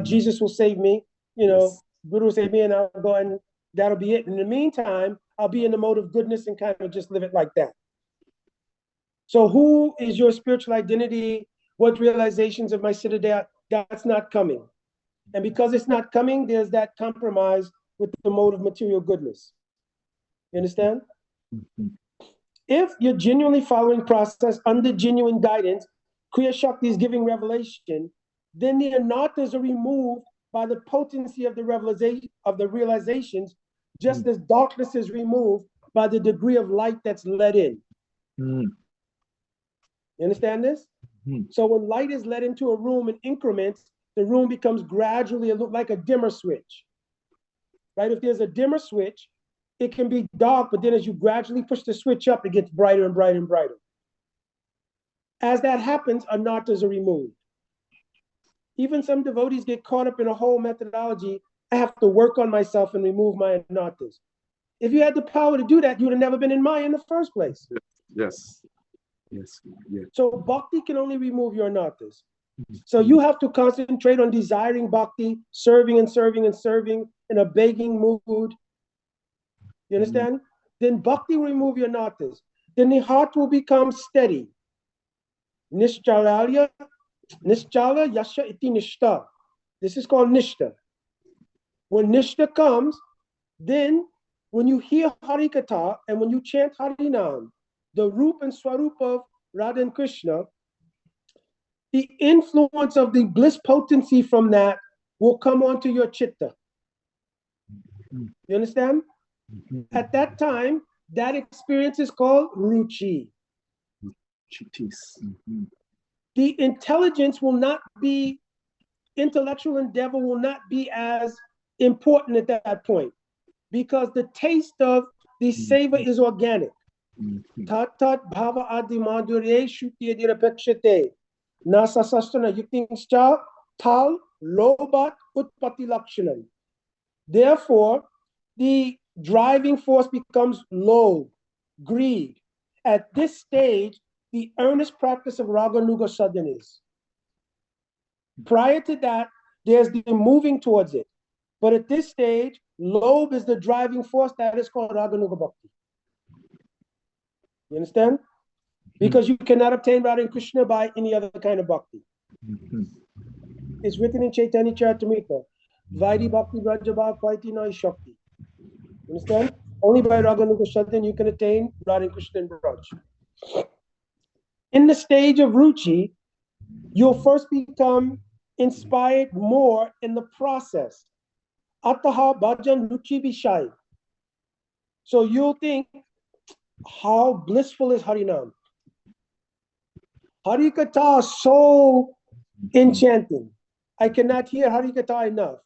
Jesus will save me, Guru will save me, and I'll go, and that'll be it. In the meantime, I'll be in the mode of goodness and kind of just live it like that. So who is your spiritual identity? What realizations of my citadel? That's not coming. And because it's not coming, there's that compromise with the mode of material goodness. You understand? If you're genuinely following process under genuine guidance, Kriya Shakti is giving revelation, then the anarthas are removed by the potency of the realizations, just as darkness is removed by the degree of light that's let in. You understand this? So when light is let into a room in increments, the room becomes gradually like a dimmer switch. Right? If there's a dimmer switch, it can be dark, but then as you gradually push the switch up, it gets brighter and brighter and brighter. As that happens, anarthas are removed. Even some devotees get caught up in a whole methodology. I have to work on myself and remove my anarthas. If you had the power to do that, you would have never been in Maya in the first place. Yes. So bhakti can only remove your anarthas. So you have to concentrate on desiring bhakti, serving and serving and serving in a begging mood. You understand? Then bhakti will remove your anarthas. Then the heart will become steady. Nischala yasha iti nishta. This is called nishta. When nishta comes, then when you hear Harikatha and when you chant Harinam, the Roop and Swarup of Radha and Krishna, the influence of the bliss potency from that will come onto your chitta. You understand? At that time, that experience is called ruchi. The intelligence will not be, intellectual endeavor will not be as important at that point, because the taste of the savor is organic. Tat tat bhava adi madhurye shutya dirapekshate nasa sastana yuktingscha tal lobat utpati lakshanam. Therefore, the driving force becomes low, greed. At this stage, the earnest practice of Raganuga sadhana is. Prior to that, there's the moving towards it. But at this stage, lobe is the driving force that is called Raganuga Bhakti. You understand? Because you cannot obtain Radha and Krishna by any other kind of bhakti. It's written in Chaitanya Charitamrita, Vairi Bhakti Vrajabha Paiti Nai Shakti. Understand? Only by Raganuga Sadhana you can attain Radha and Krishna and Braj. In the stage of Ruchi, you'll first become inspired more in the process. Ataha Bhajan Ruchi Vishai. So you'll think, how blissful is Harinam? Harikatha is so enchanting. I cannot hear Harikatha enough.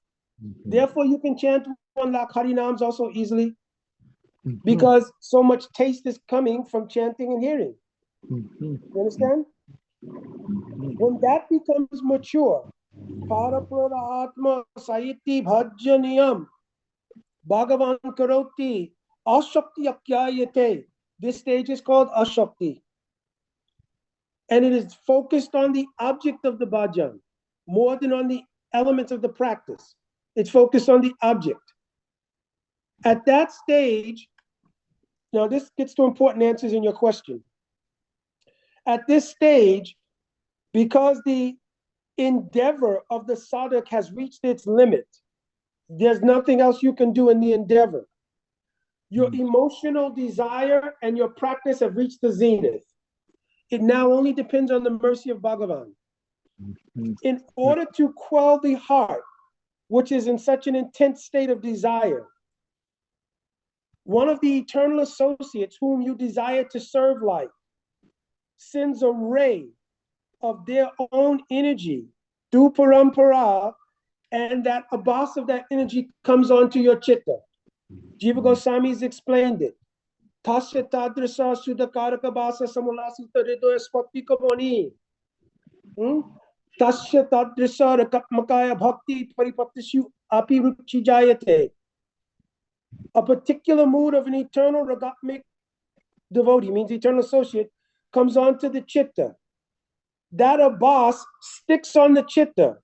Therefore, you can chant 1 lakh Harinams also easily, because so much taste is coming from chanting and hearing. You understand? When that becomes mature, Paraprara Atma Saiti Bhajaniyam Bhagavan Karoti Ashakti Akyayate. This stage is called Ashakti. And it is focused on the object of the bhajan more than on the elements of the practice. It's focused on the object. At that stage, now this gets to important answers in your question. At this stage, because the endeavor of the sadhak has reached its limit, there's nothing else you can do in the endeavor. Your emotional desire and your practice have reached the zenith. It now only depends on the mercy of Bhagavan. In order to quell the heart, which is in such an intense state of desire, one of the eternal associates whom you desire to serve like sends a ray of their own energy through parampara, and that abas of that energy comes onto your chitta. Jiva Goswami's explained it. Tasya tadrisa sudakaraka basa samulasita rido spattika moni. Tasya tadrisa rakatmakaya bhakti paripatishu api ruchi jayate. A particular mood of an eternal ragatmic devotee, means eternal associate, comes onto the chitta. That a boss sticks on the chitta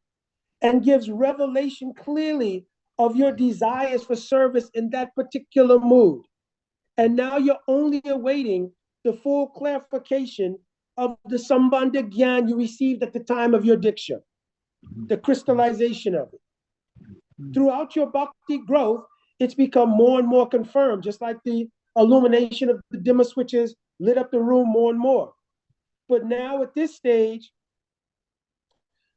and gives revelation clearly of your desires for service in that particular mood. And now you're only awaiting the full clarification of the Sambandha Gyan you received at the time of your Diksha, the crystallization of it. Throughout your bhakti growth, it's become more and more confirmed, just like the illumination of the dimmer switches lit up the room more and more. But now at this stage,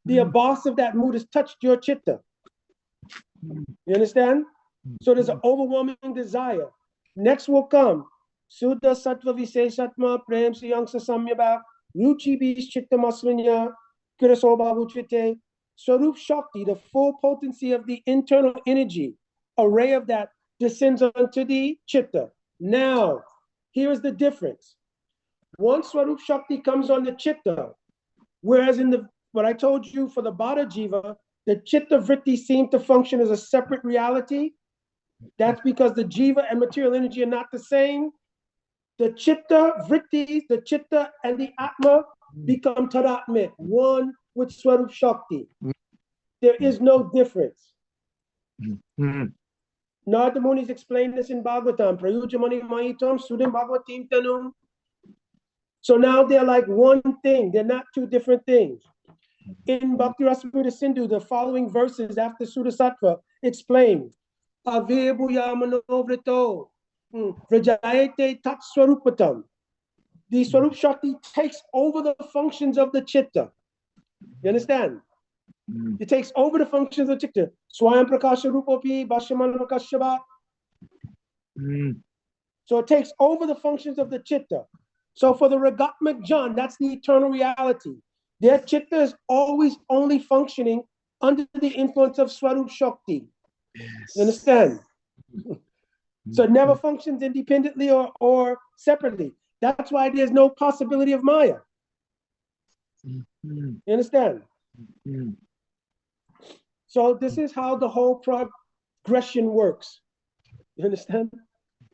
the boss of that mood has touched your chitta. You understand? So there's an overwhelming desire. Next will come Suddha Sattva Viseshatma Prem Siyangsa Samyabha Ruchi Bis Chitta Maslinya Kirasobha Vuchite Swarup Shakti, the full potency of the internal energy, a ray of that descends onto the chitta. Now, here is the difference. Once Swarup Shakti comes on the chitta, whereas in the what I told you for the Bada Jiva, the chitta vritti seem to function as a separate reality. That's because the jiva and material energy are not the same. The chitta vritti, the chitta and the atma become tadatmit, one with Swarup Shakti. There is no difference. Narada Muni's explained this in Bhagavatam. Prayujamani Mahitam Sudam Bhagavatim Tanum. So now they're like one thing. They're not two different things. In Bhakti Rasamrita Sindhu, the following verses after Sudha Sattva explain Avebu Yamanovrito Vrajayate Tat Swarupatam. The Swarup Shakti takes over the functions of the chitta. You understand? It takes over the functions of the chitta. Swayam Prakasha Rupopi Bhashaman Prakashaba. So it takes over the functions of the chitta. So for the Ragatmik Jan, that's the eternal reality. Their chitta is always only functioning under the influence of Swarup Shakti. Yes. You understand? So it never functions independently or separately. That's why there's no possibility of Maya. You understand? So this is how the whole progression works. You understand?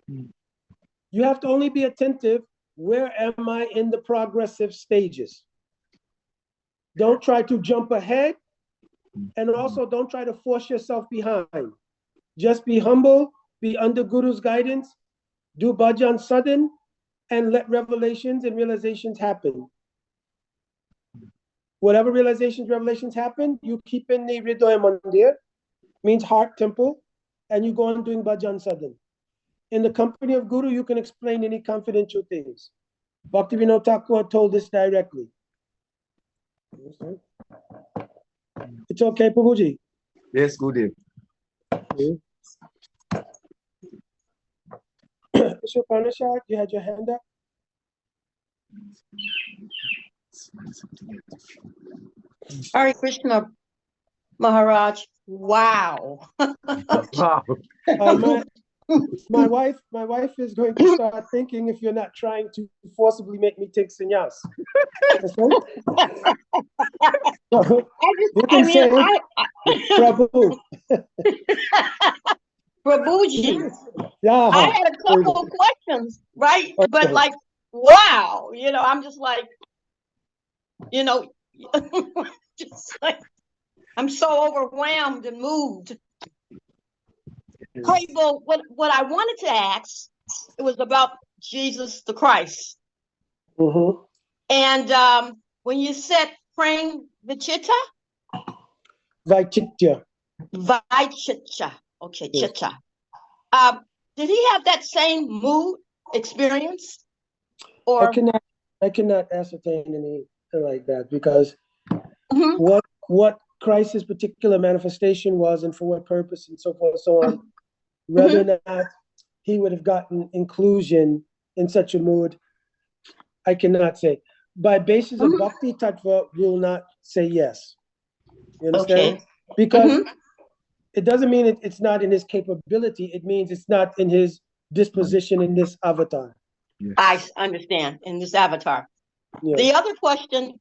You have to only be attentive. Where am I in the progressive stages? Don't try to jump ahead, and also don't try to force yourself behind. Just be humble, be under Guru's guidance, do bhajan sadhan, and let revelations and realizations happen. Whatever revelations happen, you keep in the Hridaya Mandir, means heart temple, and you go on doing bhajan sadhan. In the company of Guru, you can explain any confidential things. Bhaktivinoda Thakur told this directly. It's okay, Prabhuji? Yes, good day. Mr. Parnashad, you had your hand up? Hare Krishna, Maharaj. Wow. My wife is going to start thinking if you're not trying to forcibly make me take sannyas. You can say, Prabhu. Prabhuji. Yeah. I had a couple of questions, right? Okay. But like, wow, I'm just like, just like, I'm so overwhelmed and moved. Hey, well, what I wanted to ask, it was about Jesus the Christ. And when you said praying Vichitta? Vaichitya. Okay, yes. Chitta. Did he have that same mood experience? Or I cannot ascertain anything like that, because what Christ's particular manifestation was and for what purpose and so forth and so on, whether or not he would have gotten inclusion in such a mood, I cannot say. By basis of Bhakti Tattva, we will not say yes. You understand? Okay. Because it doesn't mean it's not in his capability. It means it's not in his disposition in this avatar. Yes. I understand, in this avatar. Yeah. The other question,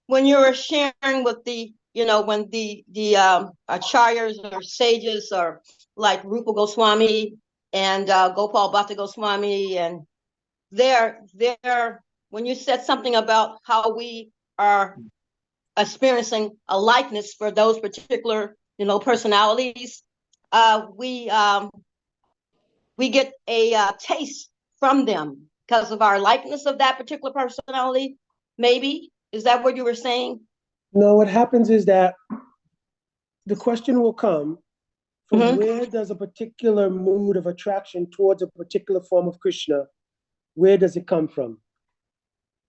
when you were sharing with the, when the acharyas or sages or like Rupa Goswami and Gopal Bhatta Goswami, and they're when you said something about how we are experiencing a likeness for those particular, personalities, we get a taste from them because of our likeness of that particular personality. Maybe, is that what you were saying? No, what happens is that the question will come from Mhm. where does a particular mood of attraction towards a particular form of Krishna, where does it come from?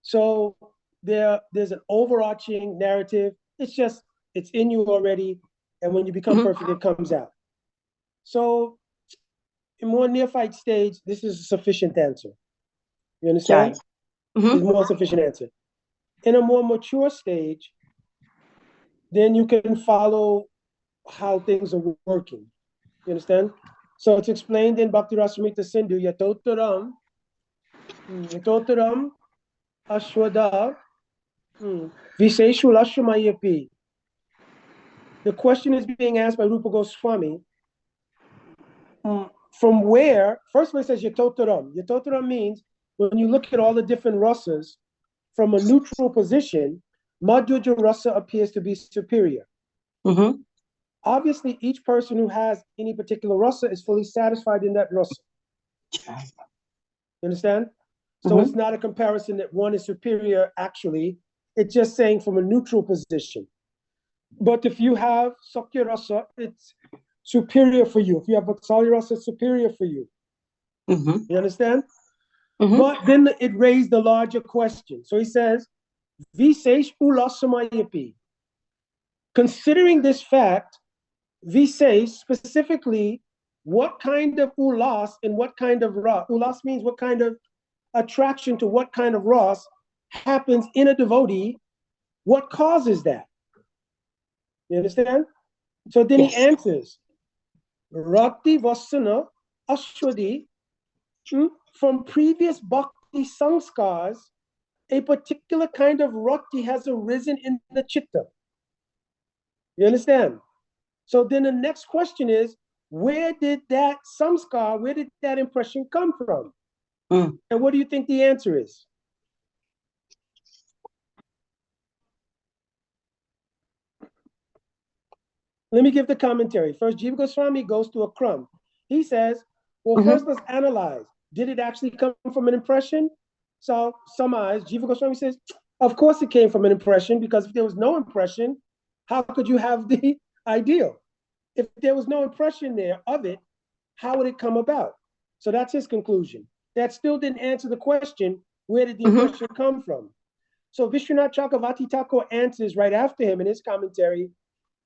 So there's an overarching narrative. It's in you already, and when you become Mhm. perfect, it comes out. So in more neophyte stage, this is a sufficient answer. You understand? Right. Mhm. It's more sufficient answer. In a more mature stage, then you can follow how things are working. You understand? So it's explained in Bhakti Rasamrita Sindhu, Yatotaram Ashwada Viseshul Ashwamayapi. The question is being asked by Rupa Goswami, from where, first one says Yatotaram. Yatotaram means when you look at all the different rasas from a neutral position, Madhurya rasa appears to be superior. Mhm. Obviously, each person who has any particular rasa is fully satisfied in that rasa. You understand? So it's not a comparison that one is superior, actually. It's just saying from a neutral position. But if you have Sakya Rasa, it's superior for you. If you have Vatsalya Rasa, it's superior for you. Mhm. You understand? Mhm. But then it raised the larger question. So he says, Visesh ulasamayapi. Considering this fact, Visesh specifically, what kind of ulas and what kind of ra? Ulas means what kind of attraction to what kind of ras happens in a devotee. What causes that? You understand? So then he Yes. answers, Rakti Vasana Ashwadi, from previous bhakti sanskars, a particular kind of rakti has arisen in the chitta. You understand? So then the next question is, where did that samskar, where did that impression come from? And what do you think the answer is? Let me give the commentary. First, Jiva Goswami goes to a crumb. He says, well, first let's analyze. Did it actually come from an impression? So some eyes, Jiva Goswami says, of course it came from an impression, because if there was no impression, how could you have the ideal? If there was no impression there of it, how would it come about? So that's his conclusion. That still didn't answer the question, where did the impression come from? So Vishwanath Chakravarti Thakur answers right after him in his commentary,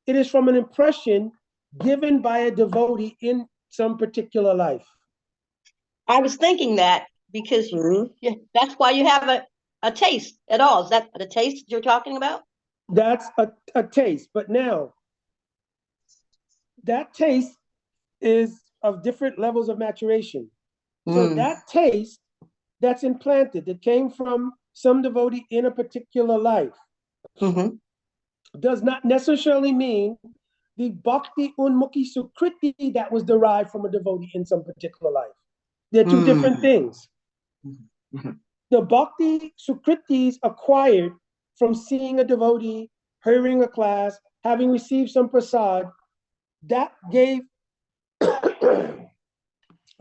it is from an impression given by a devotee in some particular life. I was thinking that because that's why you have a taste at all. Is that the taste you're talking about? That's a taste. But now, that taste is of different levels of maturation. So that taste that's implanted, that came from some devotee in a particular life, does not necessarily mean the bhakti unmukhi sukriti that was derived from a devotee in some particular life. They're two different things. The bhakti sukritis acquired from seeing a devotee, hearing a class, having received some prasad, that gave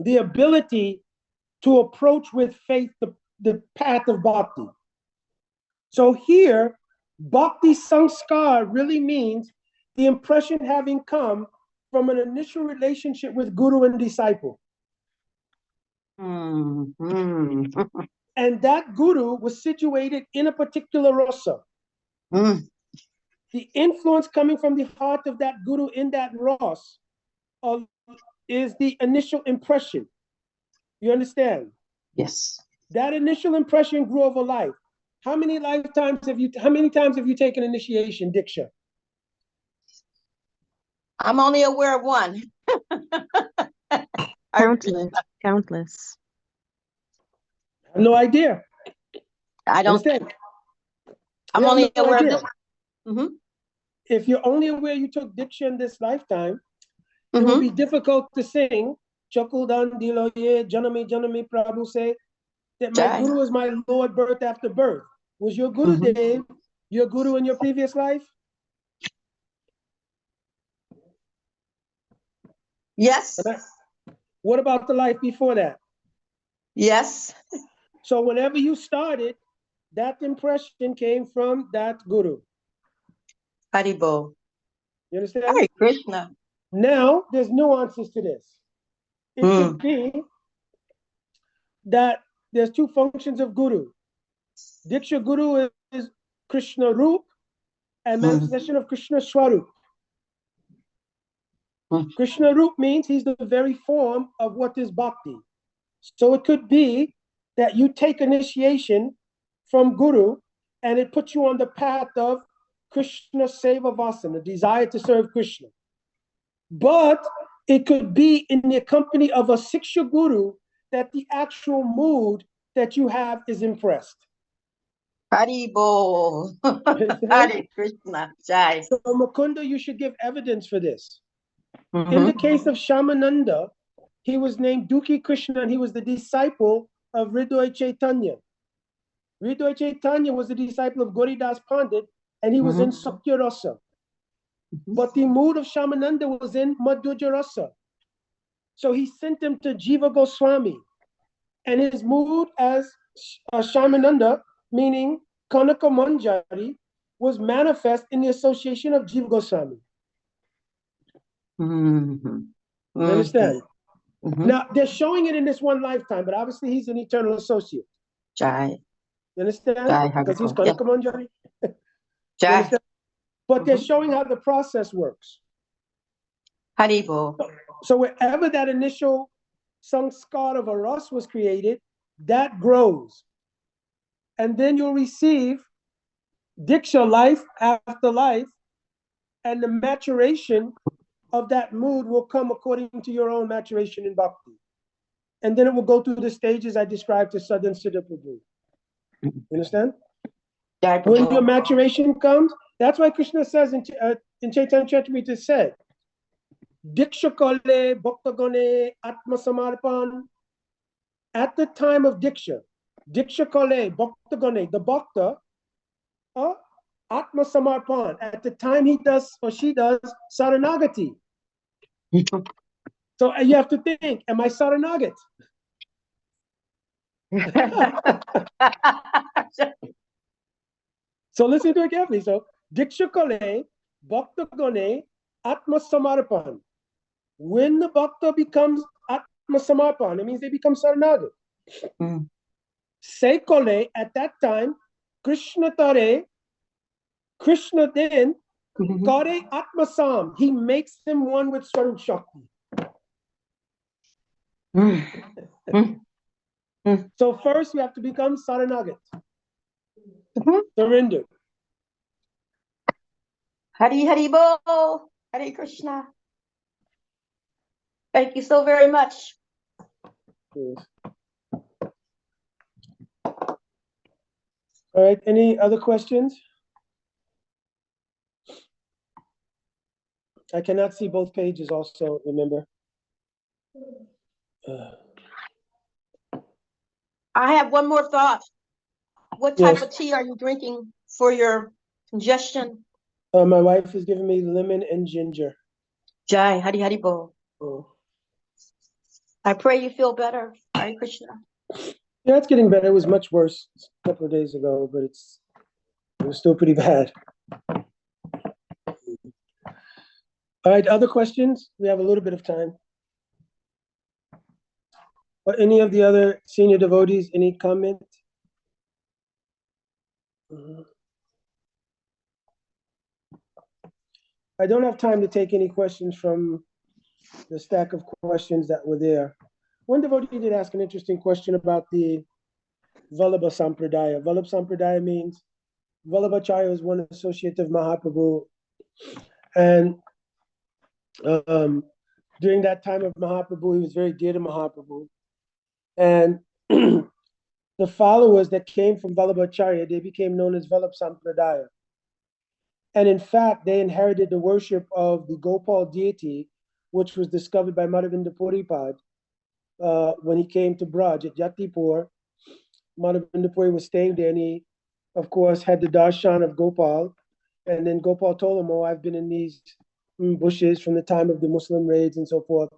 the ability to approach with faith the path of bhakti. So here, bhakti sanskar really means the impression having come from an initial relationship with guru and disciple. And that guru was situated in a particular rasa. The influence coming from the heart of that guru in that ras is the initial impression. You understand? Yes. That initial impression grew over life. How many times have you taken initiation, Diksha? I'm only aware of one. 14. Countless. I have no idea. I don't. Understand? I'm We have only no aware of idea. this. Mm-hmm. If you're only aware you took Diksha in this lifetime, it will be difficult to sing Chakuldan Diloye Janami Janami Prabhu say that my Jai. guru is my Lord birth after birth. Was your Guru Dev your guru in your previous life? Yes. What about the life before that? Yes. So whenever you started, that impression came from that guru. Haribo. You understand? Hare Krishna. Now there's nuances to this. It could be that there's two functions of guru. Diksha guru is Krishna Roop and manifestation of Krishna Swarup. Krishna Roop means he's the very form of what is bhakti. So it could be that you take initiation from guru and it puts you on the path of Krishna Seva Vasana, the desire to serve Krishna. But it could be in the company of a Siksha guru that the actual mood that you have is impressed. Haribo. Hare Krishna. Jai. So Mukunda, you should give evidence for this. In the case of Shamananda, he was named Dukhi Krishna and he was the disciple of Hridoy Chaitanya. Hridoy Chaitanya was the disciple of Gauridas Pandit and he was in Sakya Rasa. But the mood of Shamananda was in Madhurya Rasa. So he sent him to Jiva Goswami. And his mood as Shamananda, meaning Kanaka Manjari, was manifest in the association of Jiva Goswami. You understand? Now, they're showing it in this one lifetime, but obviously he's an eternal associate. Jai. You understand? Jai, Because he's Haribo. Kanaka Manjari. Jai. But they're showing how the process works. Haribo. So wherever that initial sanskar of a ras was created, that grows. And then you'll receive diksha life after life, and the maturation of that mood will come according to your own maturation in bhakti. And then it will go through the stages I described to Southern Siddha Prabhu. You understand? When your maturation comes, that's why Krishna says in Chaitanya Charitamrita said, Diksha kale bhaktagane atma samarpan. At the time of Diksha kale bhaktagane, the bhakta, atma samarpan, at the time he does or she does saranagati. So you have to think, am I saranagat? So listen to it carefully. So Diksha kale bhaktagane atma samarpan. When the bhakta becomes atma samarpan, it means they become saranagat. Sekole, at that time, Krishna tare, Krishna then, kare atmasam, he makes them one with Swarup Shakti. So first you have to become saranagat. Surrender. Hari Haribo. Hare Krishna. Thank you so very much. Yes. All right, any other questions? I cannot see both pages also, remember. I have one more thought. What type of tea are you drinking for your congestion? My wife is giving me lemon and ginger. Jai, Hari Haribo. Oh. I pray you feel better. Hare Krishna. Yeah, it's getting better. It was much worse a couple of days ago, but it was still pretty bad. All right, other questions? We have a little bit of time. Or any of the other senior devotees, any comment? I don't have time to take any questions from the stack of questions that were there. One devotee did ask an interesting question about the Vallabha Sampradaya. Vallabha Sampradaya means Vallabhacharya is one associate of Mahaprabhu. And during that time of Mahaprabhu, he was very dear to Mahaprabhu. And the followers that came from Vallabhacharya, they became known as Vallabh Sampradaya. And in fact, they inherited the worship of the Gopal deity, which was discovered by Madhavinda Puripad when he came to Braj at Jatipur. Madhavinda Puri was staying there, and he, of course, had the darshan of Gopal. And then Gopal told him, "Oh, I've been in these bushes from the time of the Muslim raids and so forth."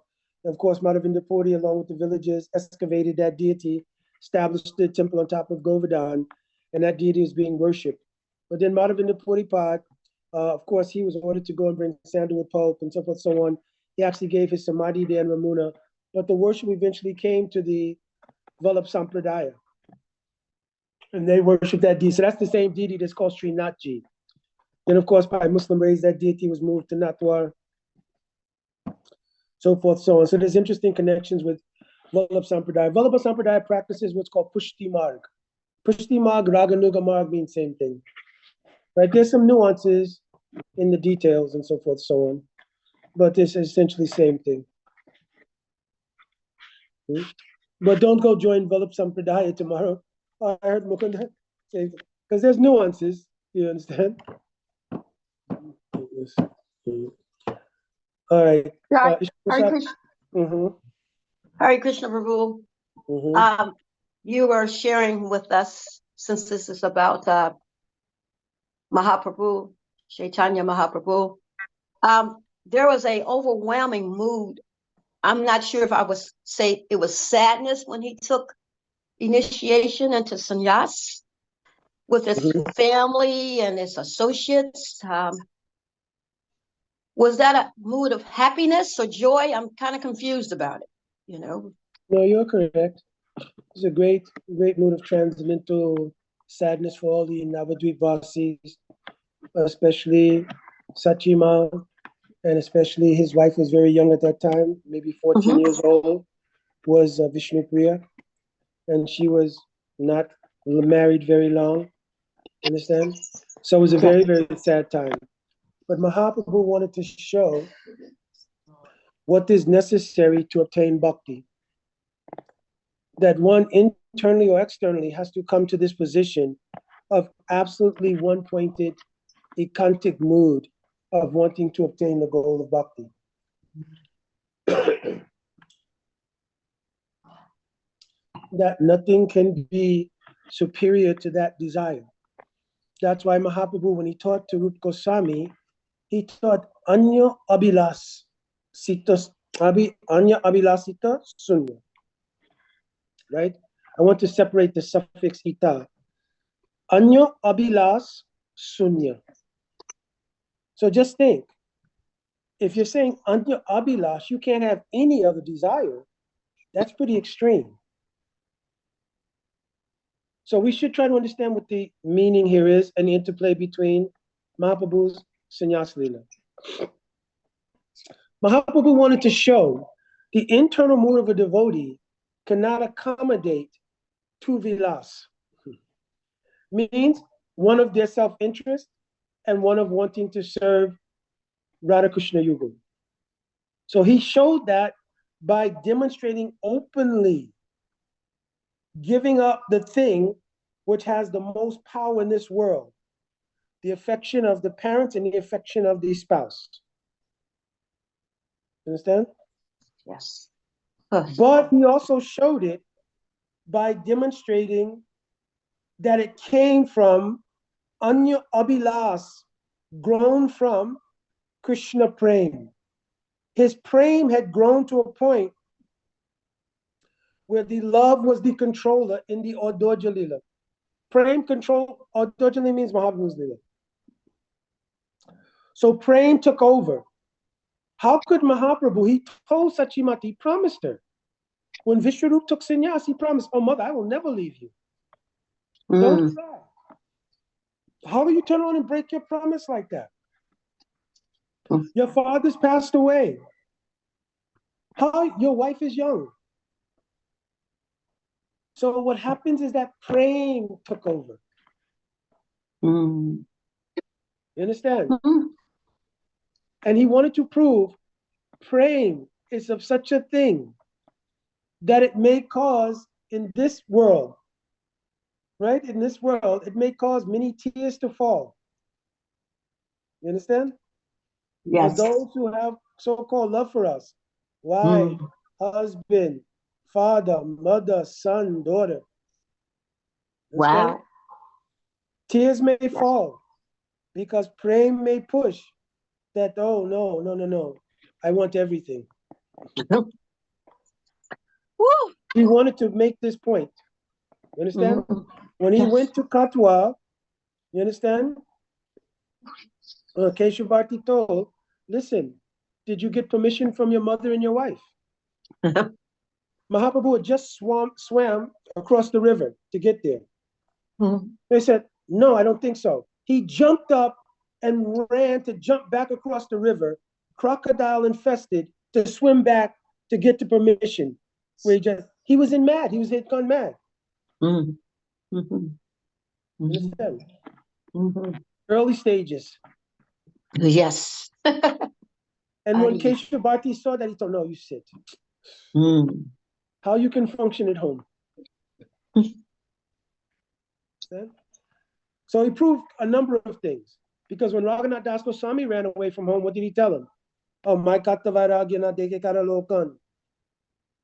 And of course, Madhavinda Puri, along with the villagers, excavated that deity, established the temple on top of Govardhan, and that deity is being worshipped. But then Madhavinda Puripad, of course, he was ordered to go and bring sandalwood pulp and so forth, so on. He actually gave his samadhi there in Ramuna, but the worship eventually came to the Vallabh Sampradaya, and they worship that deity. So that's the same deity that's called Srinathji. Then, of course, by Muslim raids, that deity was moved to Natwar, so forth, so on. So there's interesting connections with Vallabh Sampradaya. Vallabha Sampradaya practices what's called Pushti Marg. Pushti Marg, Raganuga Marg mean same thing. Right? There's some nuances in the details and so forth, so on. But it's essentially same thing. But don't go join Vallabh Sampradaya tomorrow. I heard Mukunda say, because there's nuances, you understand? All right. Hare Krishna. Mm-hmm. Hare Krishna Prabhu. Mm-hmm. You were sharing with us, since this is about Mahaprabhu, Chaitanya Mahaprabhu. There was a overwhelming mood. I'm not sure if I would say it was sadness when he took initiation into sannyas with his family and his associates. Was that a mood of happiness or joy? I'm kind of confused about it, you know. No, you're correct. It's a great mood of transcendental sadness for all the Navadvip Vasis, especially Sachima, and especially his wife was very young at that time, maybe 14 years old, was Vishnupriya, and she was not married very long, understand? So it was a very, very sad time. But Mahaprabhu wanted to show what is necessary to obtain bhakti. That one internally or externally has to come to this position of absolutely one-pointed, ekantic mood of wanting to obtain the goal of bhakti. That nothing can be superior to that desire. That's why Mahaprabhu, when he taught to Rupa Goswami, he taught Anya Abhilas Sita Anya Abhilasita Sunya. Right? I want to separate the suffix ita. Anya Abhilas Sunya. So just think, if you're saying Anya Abhilash, you can't have any other desire. That's pretty extreme. So we should try to understand what the meaning here is and the interplay between Mahaprabhu's Sannyas Leela. Mahaprabhu wanted to show the internal mood of a devotee cannot accommodate two vilas. Means one of their self-interest and one of wanting to serve Radha Krishna Yugal. So he showed that by demonstrating openly, giving up the thing which has the most power in this world, the affection of the parents and the affection of the spouse. Understand? Yes. But he also showed it by demonstrating that it came from Anya Abhilas, grown from Krishna Prem. His Prem had grown to a point where the love was the controller in the Audhoja Lila. Prem control, Audhoja Lila means Mahaprabhu's Lila. So Prem took over. How could Mahaprabhu, he told Sachimati, he promised her. When Vishwarup took sannyas, he promised, "Oh mother, I will never leave you. Don't cry." How do you turn around and break your promise like that? Your father's passed away. How your wife is young. So what happens is that praying took over. You understand? And he wanted to prove praying is of such a thing that it may cause in this world, right? In this world, it may cause many tears to fall. You understand? Yes. For those who have so-called love for us, wife, husband, father, mother, son, daughter. Understand? Wow. Tears may fall because praying may push that, oh, no, no, no, no. I want everything. Woo. He wanted to make this point. You understand? When he went to Katwa, you understand? Keshavati told, listen, did you get permission from your mother and your wife? Mahaprabhu had just swam across the river to get there. They said, no, I don't think so. He jumped up and ran to jump back across the river, crocodile infested, to swim back to get the permission. Where he was in mad. He was gone mad. Understand? Early stages. Yes. And when Keshavati saw that, he thought, no, you sit. How you can function at home. So he proved a number of things. Because when Raghunath Das Goswami ran away from home, what did he tell him? Oh, my Katha Vairagya na deke kara lokan.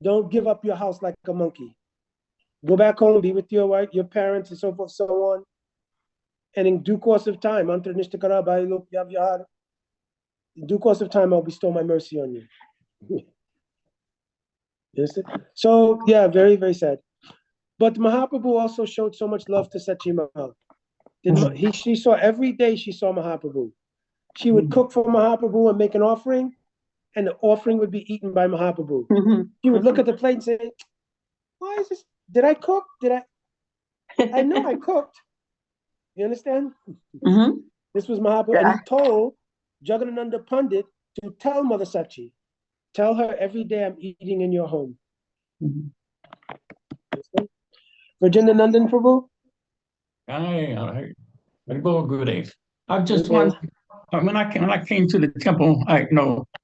Don't give up your house like a monkey. Go back home, be with your wife, your parents, and so forth, so on. And in due course of time, in due course of time, I'll bestow my mercy on you. So, yeah, very, very sad. But Mahaprabhu also showed so much love to Sachimal. She saw every day, she saw Mahaprabhu. She would cook for Mahaprabhu and make an offering, and the offering would be eaten by Mahaprabhu. She would look at the plate and say, why is this? Did I cook? I know I cooked. You understand? This was Mahaprabhu. And he told Jagannananda Pandit to tell Mother Sachi, tell her every day I'm eating in your home. Virginia Nandan Prabhu? Very good day. I just want, when I came to the temple,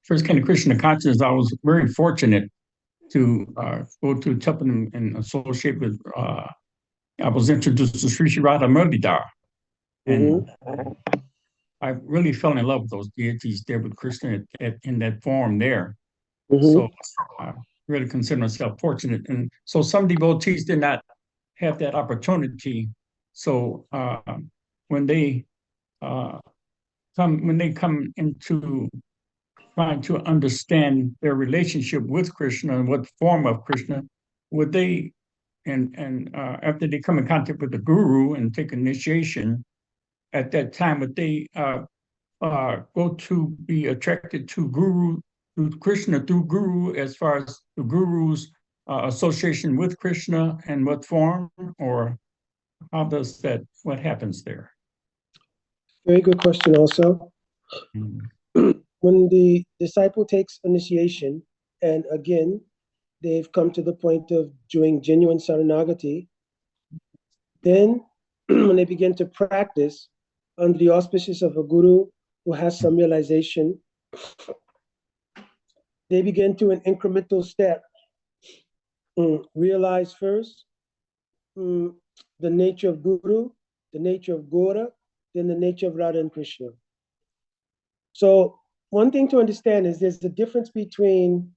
first came to Krishna consciousness, I was very fortunate to go to the temple and associate with, I was introduced to Sri Radha Murlidhar. And I really fell in love with those deities there with Krishna in that form there. So I really consider myself fortunate. And so some devotees did not have that opportunity. So when they come into trying to understand their relationship with Krishna and what form of Krishna, would they, and after they come in contact with the guru and take initiation, at that time, would they go to be attracted to Krishna through guru, as far as the guru's association with Krishna and what form, or what happens there? Very good question also. When the disciple takes initiation, and again, they've come to the point of doing genuine Saranagati, then when they begin to practice under the auspices of a guru who has some realization, they begin to an incremental step. Realize first the nature of Guru, the nature of Gora, then the nature of Radha and Krishna. So one thing to understand is there's a difference between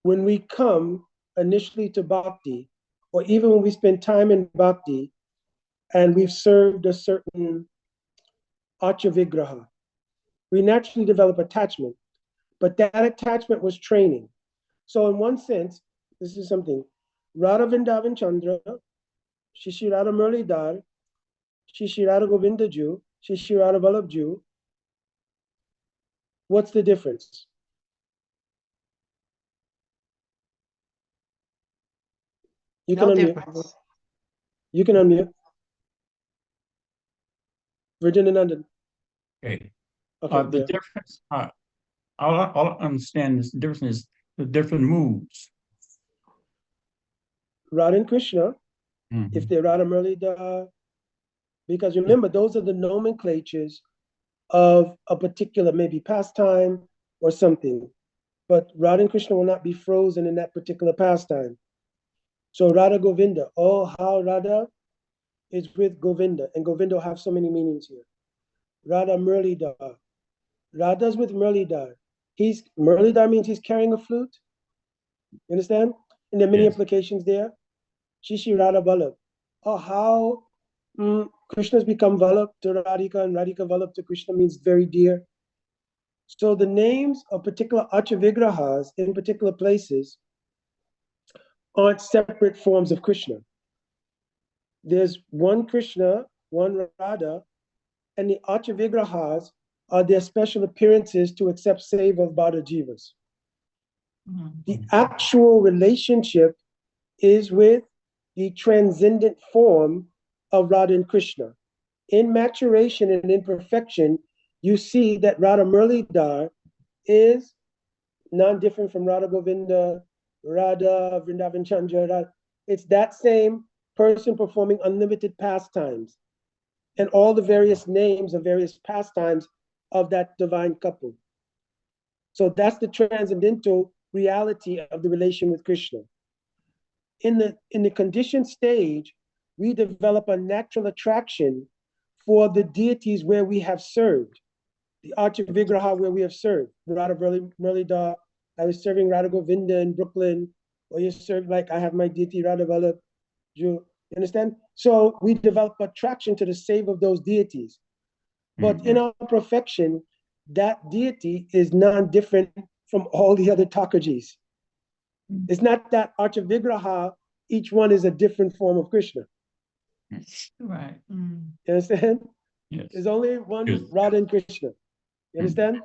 when we come initially to bhakti, or even when we spend time in bhakti and we've served a certain Archa Vigraha, we naturally develop attachment, but that attachment was training. So in one sense, this is something, Radha Vrindavan Chandra, Shishi Radha Murlidhar, Shishi Radha Govindaju, Shishi Radha Vallabhju. What's the difference? You can unmute. You can unmute. Virginia Nandan. Okay. Okay. The difference, all I understand is the difference is the different moods. Radha and Krishna, if they're Radha Murlidhar, because remember, those are the nomenclatures of a particular maybe pastime or something. But Radha and Krishna will not be frozen in that particular pastime. So Radha Govinda, oh, how Radha is with Govinda, and Govinda will have so many meanings here. Radha Murlidhar. Radha's with Murlidhar. Murlidhar means he's carrying a flute. You understand? And there are many implications there. Shishi Radha Vallabh. Oh, how Krishna's become Vallabh to Radhika, and Radhika Vallabh to Krishna means very dear. So the names of particular Archa Vigrahas in particular places aren't separate forms of Krishna. There's one Krishna, one Radha, and the Archa Vigrahas are their special appearances to accept save of Bada Jivas. The actual relationship is with the transcendent form of Radha and Krishna. In maturation and in perfection, you see that Radha Murlidhar is non-different from Radha Govinda, Radha Vrindavan Chandra. It's that same person performing unlimited pastimes and all the various names of various pastimes of that divine couple. So that's the transcendental reality of the relation with Krishna. In the conditioned stage, we develop a natural attraction for the deities where we have served. The Archa Vigraha where we have served. Radha Murlidhar, I was serving Radha Govinda in Brooklyn, or you serve, like I have my deity Radha Vallabh. You understand? So we develop attraction to the save of those deities. But in our perfection, that deity is non-different from all the other Thakajis. It's not that Archa Vigraha, each one is a different form of Krishna. Right. You understand? Yes. There's only one Yes. Radha and Krishna. You understand?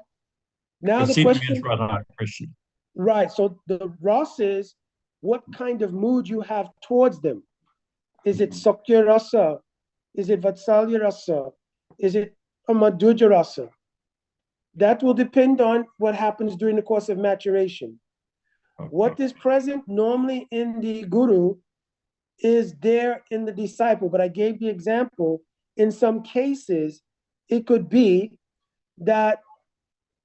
Now The the question is Radha Krishna. Right. So the Ross is what kind of mood you have towards them. Is it Sakya Rasa? Is it Vatsalya Rasa? Is it a Madhurya Rasa? That will depend on what happens during the course of maturation. Okay. What is present normally in the guru is there in the disciple. But I gave the example, in some cases, it could be that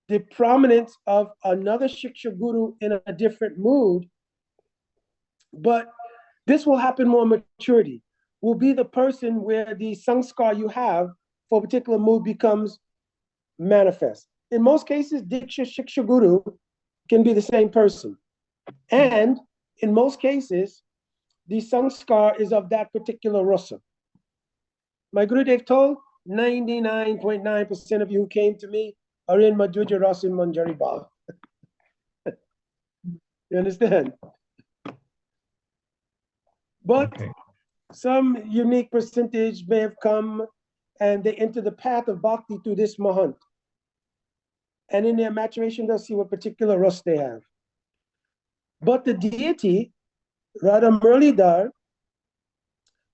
the prominence of another Shiksha Guru in a different mood, but this will happen more maturity, will be the person where the sanskar you have for a particular mood becomes manifest. In most cases, Diksha Shiksha Guru can be the same person. And in most cases, the sanskar is of that particular rasa. My Gurudev told 99.9% of you who came to me are in Madhurya Rasa in Manjari Bhav. You understand? But some unique percentage may have come and they enter the path of bhakti through this mahant. And in their maturation, they'll see what particular rasa they have. But the deity, Radha Murlidhar,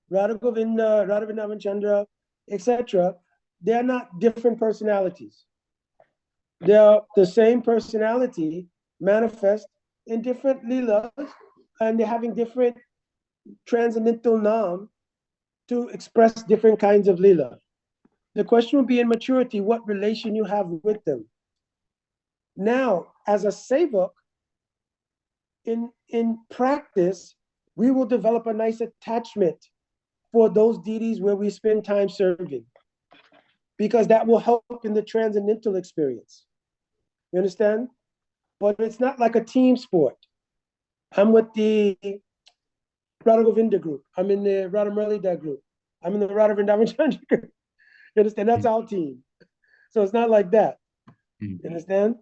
Radha Govinda, Radha Vrindavan Chandra, etc., they're not different personalities. They're the same personality manifest in different leelas, and they're having different transcendental nam to express different kinds of leela. The question will be in maturity, what relation you have with them. Now, as a sevak, in practice, we will develop a nice attachment for those deities where we spend time serving, because that will help in the transcendental experience. You understand? But it's not like a team sport. I'm with the Radha Govinda group. I'm in the Radha Murlidhar group. I'm in the Radha Vrindavan Chandra group. You understand? That's our team. So it's not like that. You understand?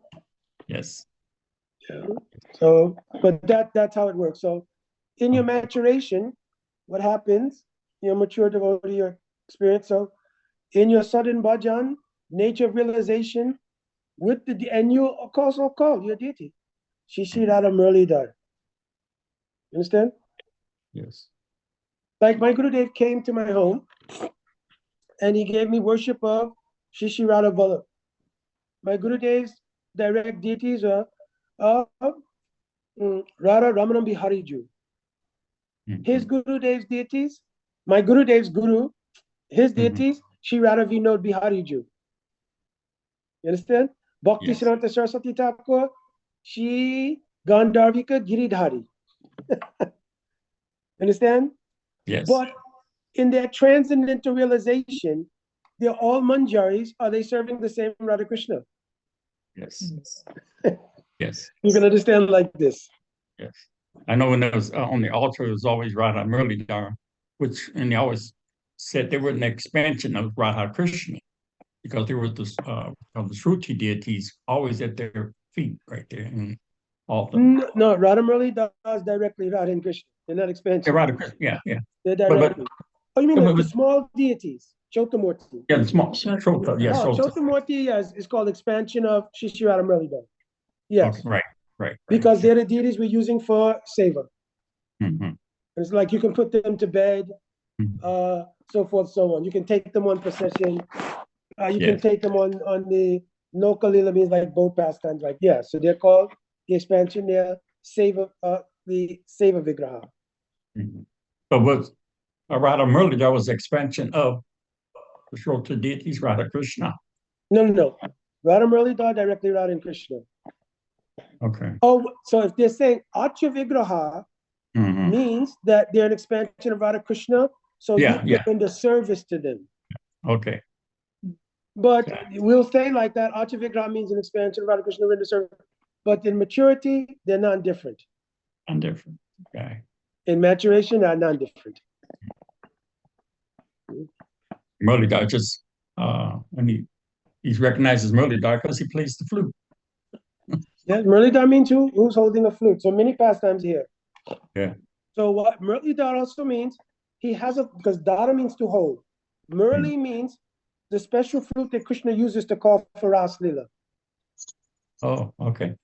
Yes. Yeah. So, but that's how it works. So in your maturation, what happens, your mature devotee, your experience. So in your sudden bhajan, nature of realization, with the, and you of course will call your deity. Shishi Radha Murlidhar. You understand? Yes. Like my Gurudev came to my home and he gave me worship of Shishi Radha Vallabh. My Gurudev's direct deities are Radha Ramanam Bihari Ju. His Gurudev's deities, my Gurudev's Guru, his deities, Shri Radha Vinod Bihari Ju. You understand? Bhakti Siddhanta Saraswati Thakur, Shri Gandharvika Giridhari. Understand? Yes. But in their transcendental realization, they're all manjaris. Are they serving the same Radha Krishna? Yes. Yes. You can understand like this. Yes. I know when there was on the altar, it was always Radha Muralidhar, which, and they always said they were an expansion of Radha Krishna because there was this, of the Shruti deities always at their feet right there in altar. No, Radha Murali is directly Radha and Krishna. They're not Yeah, expansion. Radha Krishna, yeah, yeah. They're directly. Oh, you mean but- the small deities? Chotamurti. Yeah, the small Shota, yes. Oh, Chotamurti, yes, is called expansion of Shri Radha Murali. Yes. Okay, right. Because they're the deities we're using for seva. Mhm. It's like you can put them to bed, Mhm. so forth, so on. You can take them on procession. You can Yes. take them on the Nokalila, means like boat pastimes, like, yeah. So they're called the expansion, they're seva, the seva vigraha. Mhm. But was Radha Muralidhar was expansion of the Shota deities, Radha Krishna. No. Radha Murali directly Radha and Krishna. Okay. Oh, so if they're saying Acha Vigraha Mhm. means that they're an expansion of Radha Krishna, so Yeah, you're in the service to them. Okay. But we'll say like that, Acha Vigraha means an expansion of Radha Krishna, we're in the service. But in maturity, they're non-different. Different. Okay. In maturation, they're non-different. Muralidhar just when he's recognized as Muralidhar because he plays the flute. Yeah, Muralidhar means who's holding a flute. So many pastimes here. Yeah. So what Muralidhar also means, he has because Dara means to hold. Murali means the special flute that Krishna uses to call for Ras Lila. Oh, okay.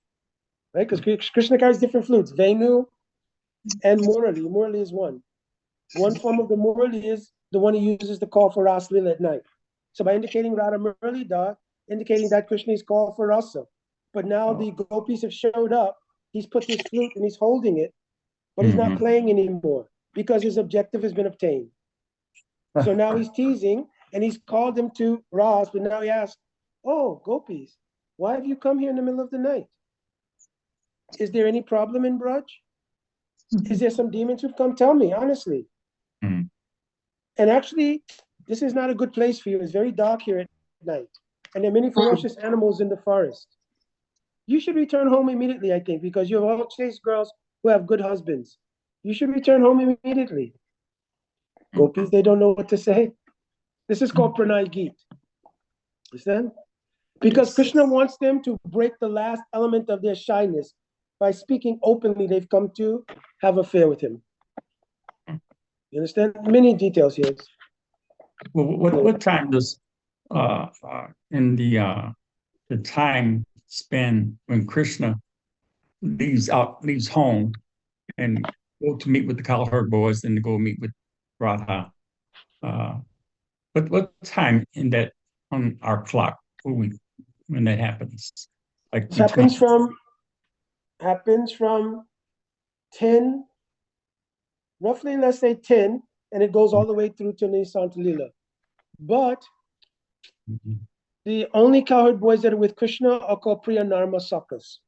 Right? Because Krishna carries different flutes, Venu and Murali. Murali is one. One form of the Murali is the one he uses to call for Ras Lila at night. So by indicating Radha Muralidhar, indicating that Krishna is called for rasa. But now the gopis have showed up, he's put this flute and he's holding it, but he's not playing anymore because his objective has been obtained. So now he's teasing and he's called them to Ras, but now he asks, oh, gopis, why have you come here in the middle of the night? Is there any problem in Braj? Is there some demons who've come? Tell me, honestly. Mhm. And actually, this is not a good place for you. It's very dark here at night. And there are many ferocious animals in the forest. You should return home immediately, I think, because you have all chased girls who have good husbands. You should return home immediately. Gopis, they don't know what to say. This is called Pranay Geet. Understand? Because Krishna wants them to break the last element of their shyness by speaking openly. They've come to have affair with him. You understand? Many details here. Well, what time does in the time span when Krishna leaves home and go to meet with the cowherd boys and to go meet with Radha? What time in that on our clock when that happens? Like This happens from 10, roughly, let's say 10, and it goes all the way through to Nisanta Lila. But the only cowherd boys that are with Krishna are called Priya Narma Sakas.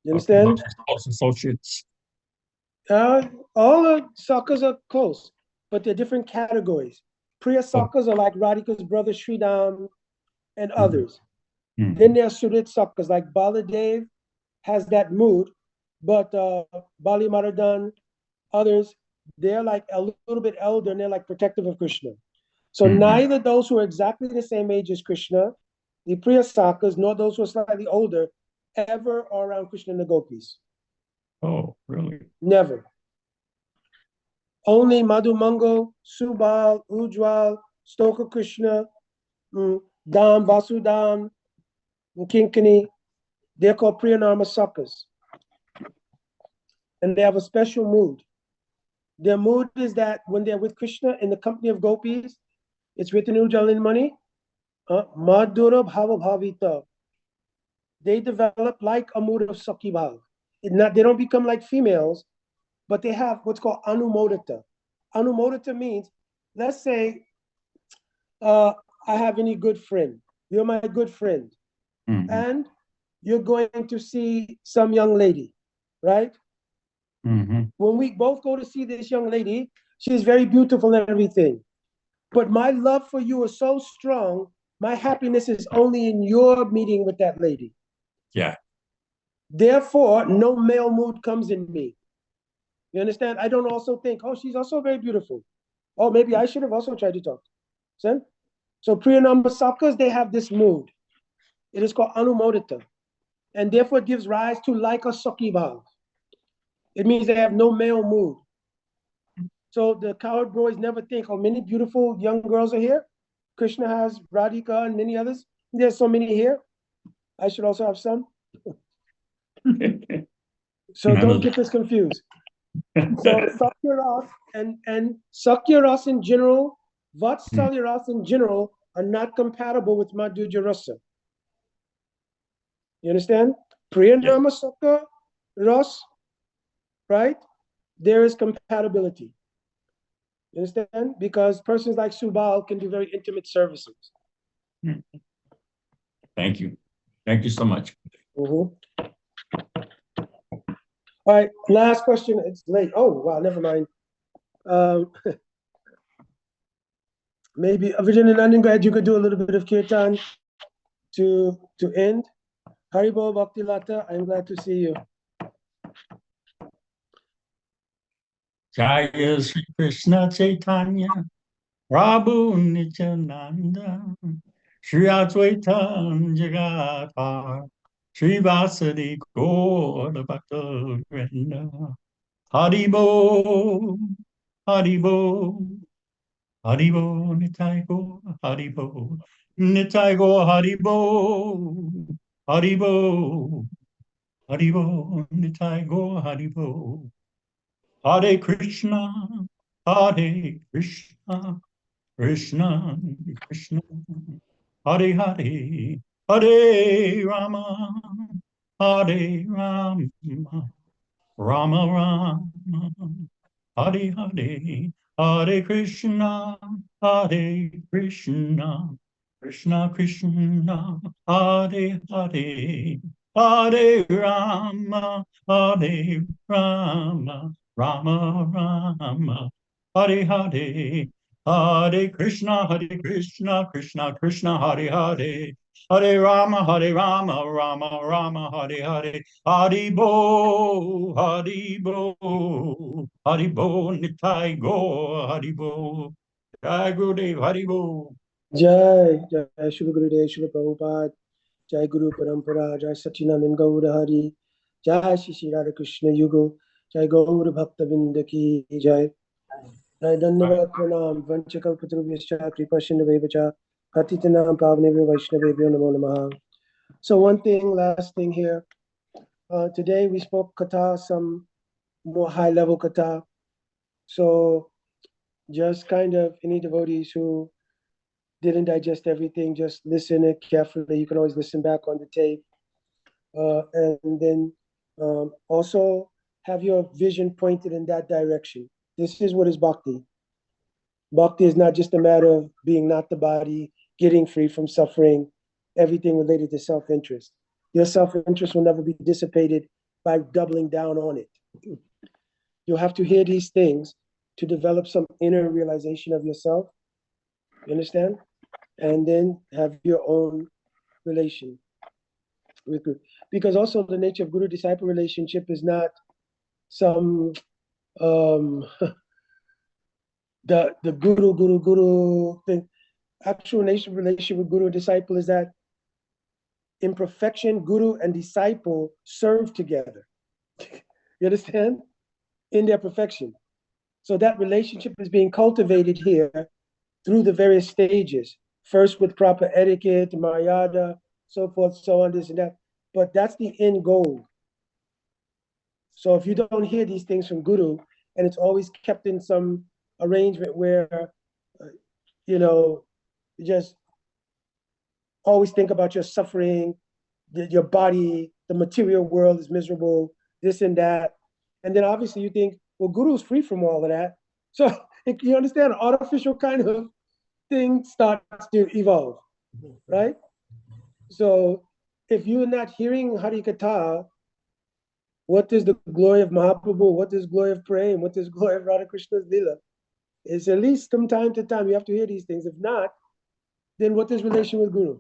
You understand? Close associates. All the Sakas are close, but they're different categories. Priya Sakas are like Radhika's brother Sridham and others. Then there are Surit Sakas, like Baladev has that mood, but Bali Maradan, others, they're like a little bit elder and they're like protective of Krishna. So neither those who are exactly the same age as Krishna, the Priya Sakas, nor those who are slightly older, ever are around Krishna and the gopis. Oh, really? Never. Only Madhu Mangal, Subal, Ujwal, Stoka Krishna, Dam, Vasudam, Kinkani, they're called Priyanarma Sakas. And they have a special mood. Their mood is that when they're with Krishna in the company of gopis, it's written in Ujjwal in money, Madhura Bhava Bhavita. They develop like a mood of Sakhi Bhav. They don't become like females, but they have what's called Anumodita. Anumodita means, let's say, I have any good friend. You're my good friend. And you're going to see some young lady, right? Mm-hmm. When we both go to see this young lady, she's very beautiful and everything. But my love for you is so strong, my happiness is only in your meeting with that lady. Yeah. Therefore, no male mood comes in me. You understand? I don't also think, oh, she's also very beautiful. Oh, maybe I should have also tried to talk. See? So Priyanamasakkas, they have this mood. It is called Anumodita. And therefore it gives rise to like a Sakhi Bhav. It means they have no male mood. So the cowherd boys never think, oh, many beautiful young girls are here. Krishna has Radhika and many others. There's so many here. I should also have some. So don't get this confused. So Sakya Ras and Sakya Ras in general, Vatsalya Ras in general are not compatible with Madhurya Rasa. You understand? Priyanama Sakya Ras, right? There is compatibility. You understand? Because persons like Subal can do very intimate services. Thank you. Thank you so much. All right, last question. It's late. Oh, wow, never mind. Maybe Vijay, glad you could do a little bit of kirtan to end. Haribo Bhakti Lata, I'm glad to see you. Jaya Sri Krishna Chaitanya, Prabhu Nityananda, Shri Advaita Jagatar, Shri Vasadi Gaura Bhakta Vrinda, Haribo, Haribo, Haribo, Nitai Go, Haribo, Nitai Go, Haribo, Haribo, Haribo, Nitai Go, Haribo. Hare Krishna, Hare Krishna, Krishna, Krishna, Hare Hare, Hare Rama, Hare Rama, Rama Rama, Hare Hare, Hare Krishna, Hare Krishna, Krishna Krishna, Hare Hare, Hare Rama, Hare Rama, Rama Rama, Hare Hare, Hare Krishna, Krishna Krishna, Hare Hare, Hare Rama, Rama Rama, Hare Hare, Haribo, Haribo, Haribo, Nitai Go, Haribo, Jai Gurudev, Haribo. Jai, Jai Shri Gurudev, Shri Prabhupada, Jai Guru Parampara, Jai Satchidanand Gaura Hari, Jai Shri Radha Krishna Yugo, Jai Gaura Bhakta Vinda Ki Jai. Jai Dhanavad Pranam, Vanchakal Patrubhyascha, Kripa Sindhuvevacha, Patitanam Pavnebhyo Vaishnavebhyo Namo Namaha. So one thing, last thing here. Today we spoke Katha, some more high level Katha. So just kind of any devotees who didn't digest everything, just listen it carefully. You can always listen back on the tape. And then also have your vision pointed in that direction. This is what is bhakti. Bhakti is not just a matter of being not the body, getting free from suffering, everything related to self-interest. Your self-interest will never be dissipated by doubling down on it. You'll have to hear these things to develop some inner realization of yourself. You understand? And then have your own relation with Guru. Because also the nature of Guru-disciple relationship is not some the guru thing. Actual nature of relationship with Guru-disciple is that in perfection, Guru and disciple serve together. You understand? In their perfection. So that relationship is being cultivated here through the various stages. First with proper etiquette, maryada, so forth, so on, this and that. But that's the end goal. So if you don't hear these things from Guru, and it's always kept in some arrangement where, you just always think about your suffering, your body, the material world is miserable, this and that. And then obviously you think, well, Guru's free from all of that. So you understand, an artificial kind of thing starts to evolve, right? So if you're not hearing Harikatha, what is the glory of Mahaprabhu? What is glory of Prem? What is glory of Radha Krishna's Lila? It's at least from time to time you have to hear these things. If not, then what is relation with Guru?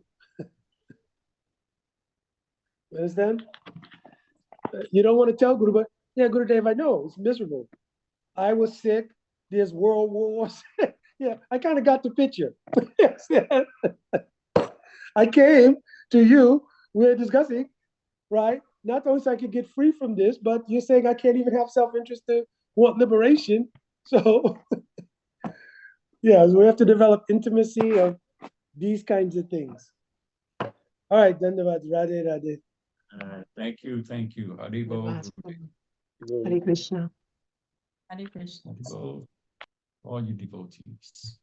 You understand? You don't want to tell Guru, but yeah, Gurudev, I know it's miserable. I was sick. There's world wars. Yeah, I kind of got the picture. I came to you. We're discussing, right? Not only so I could get free from this, but you're saying I can't even have self-interest to want liberation. So, yeah, so we have to develop intimacy of these kinds of things. All right, Dandavad, Radhe Radhe. Thank you. Haribo. Hare Krishna. Hare Krishna. Haribo. All you devotees.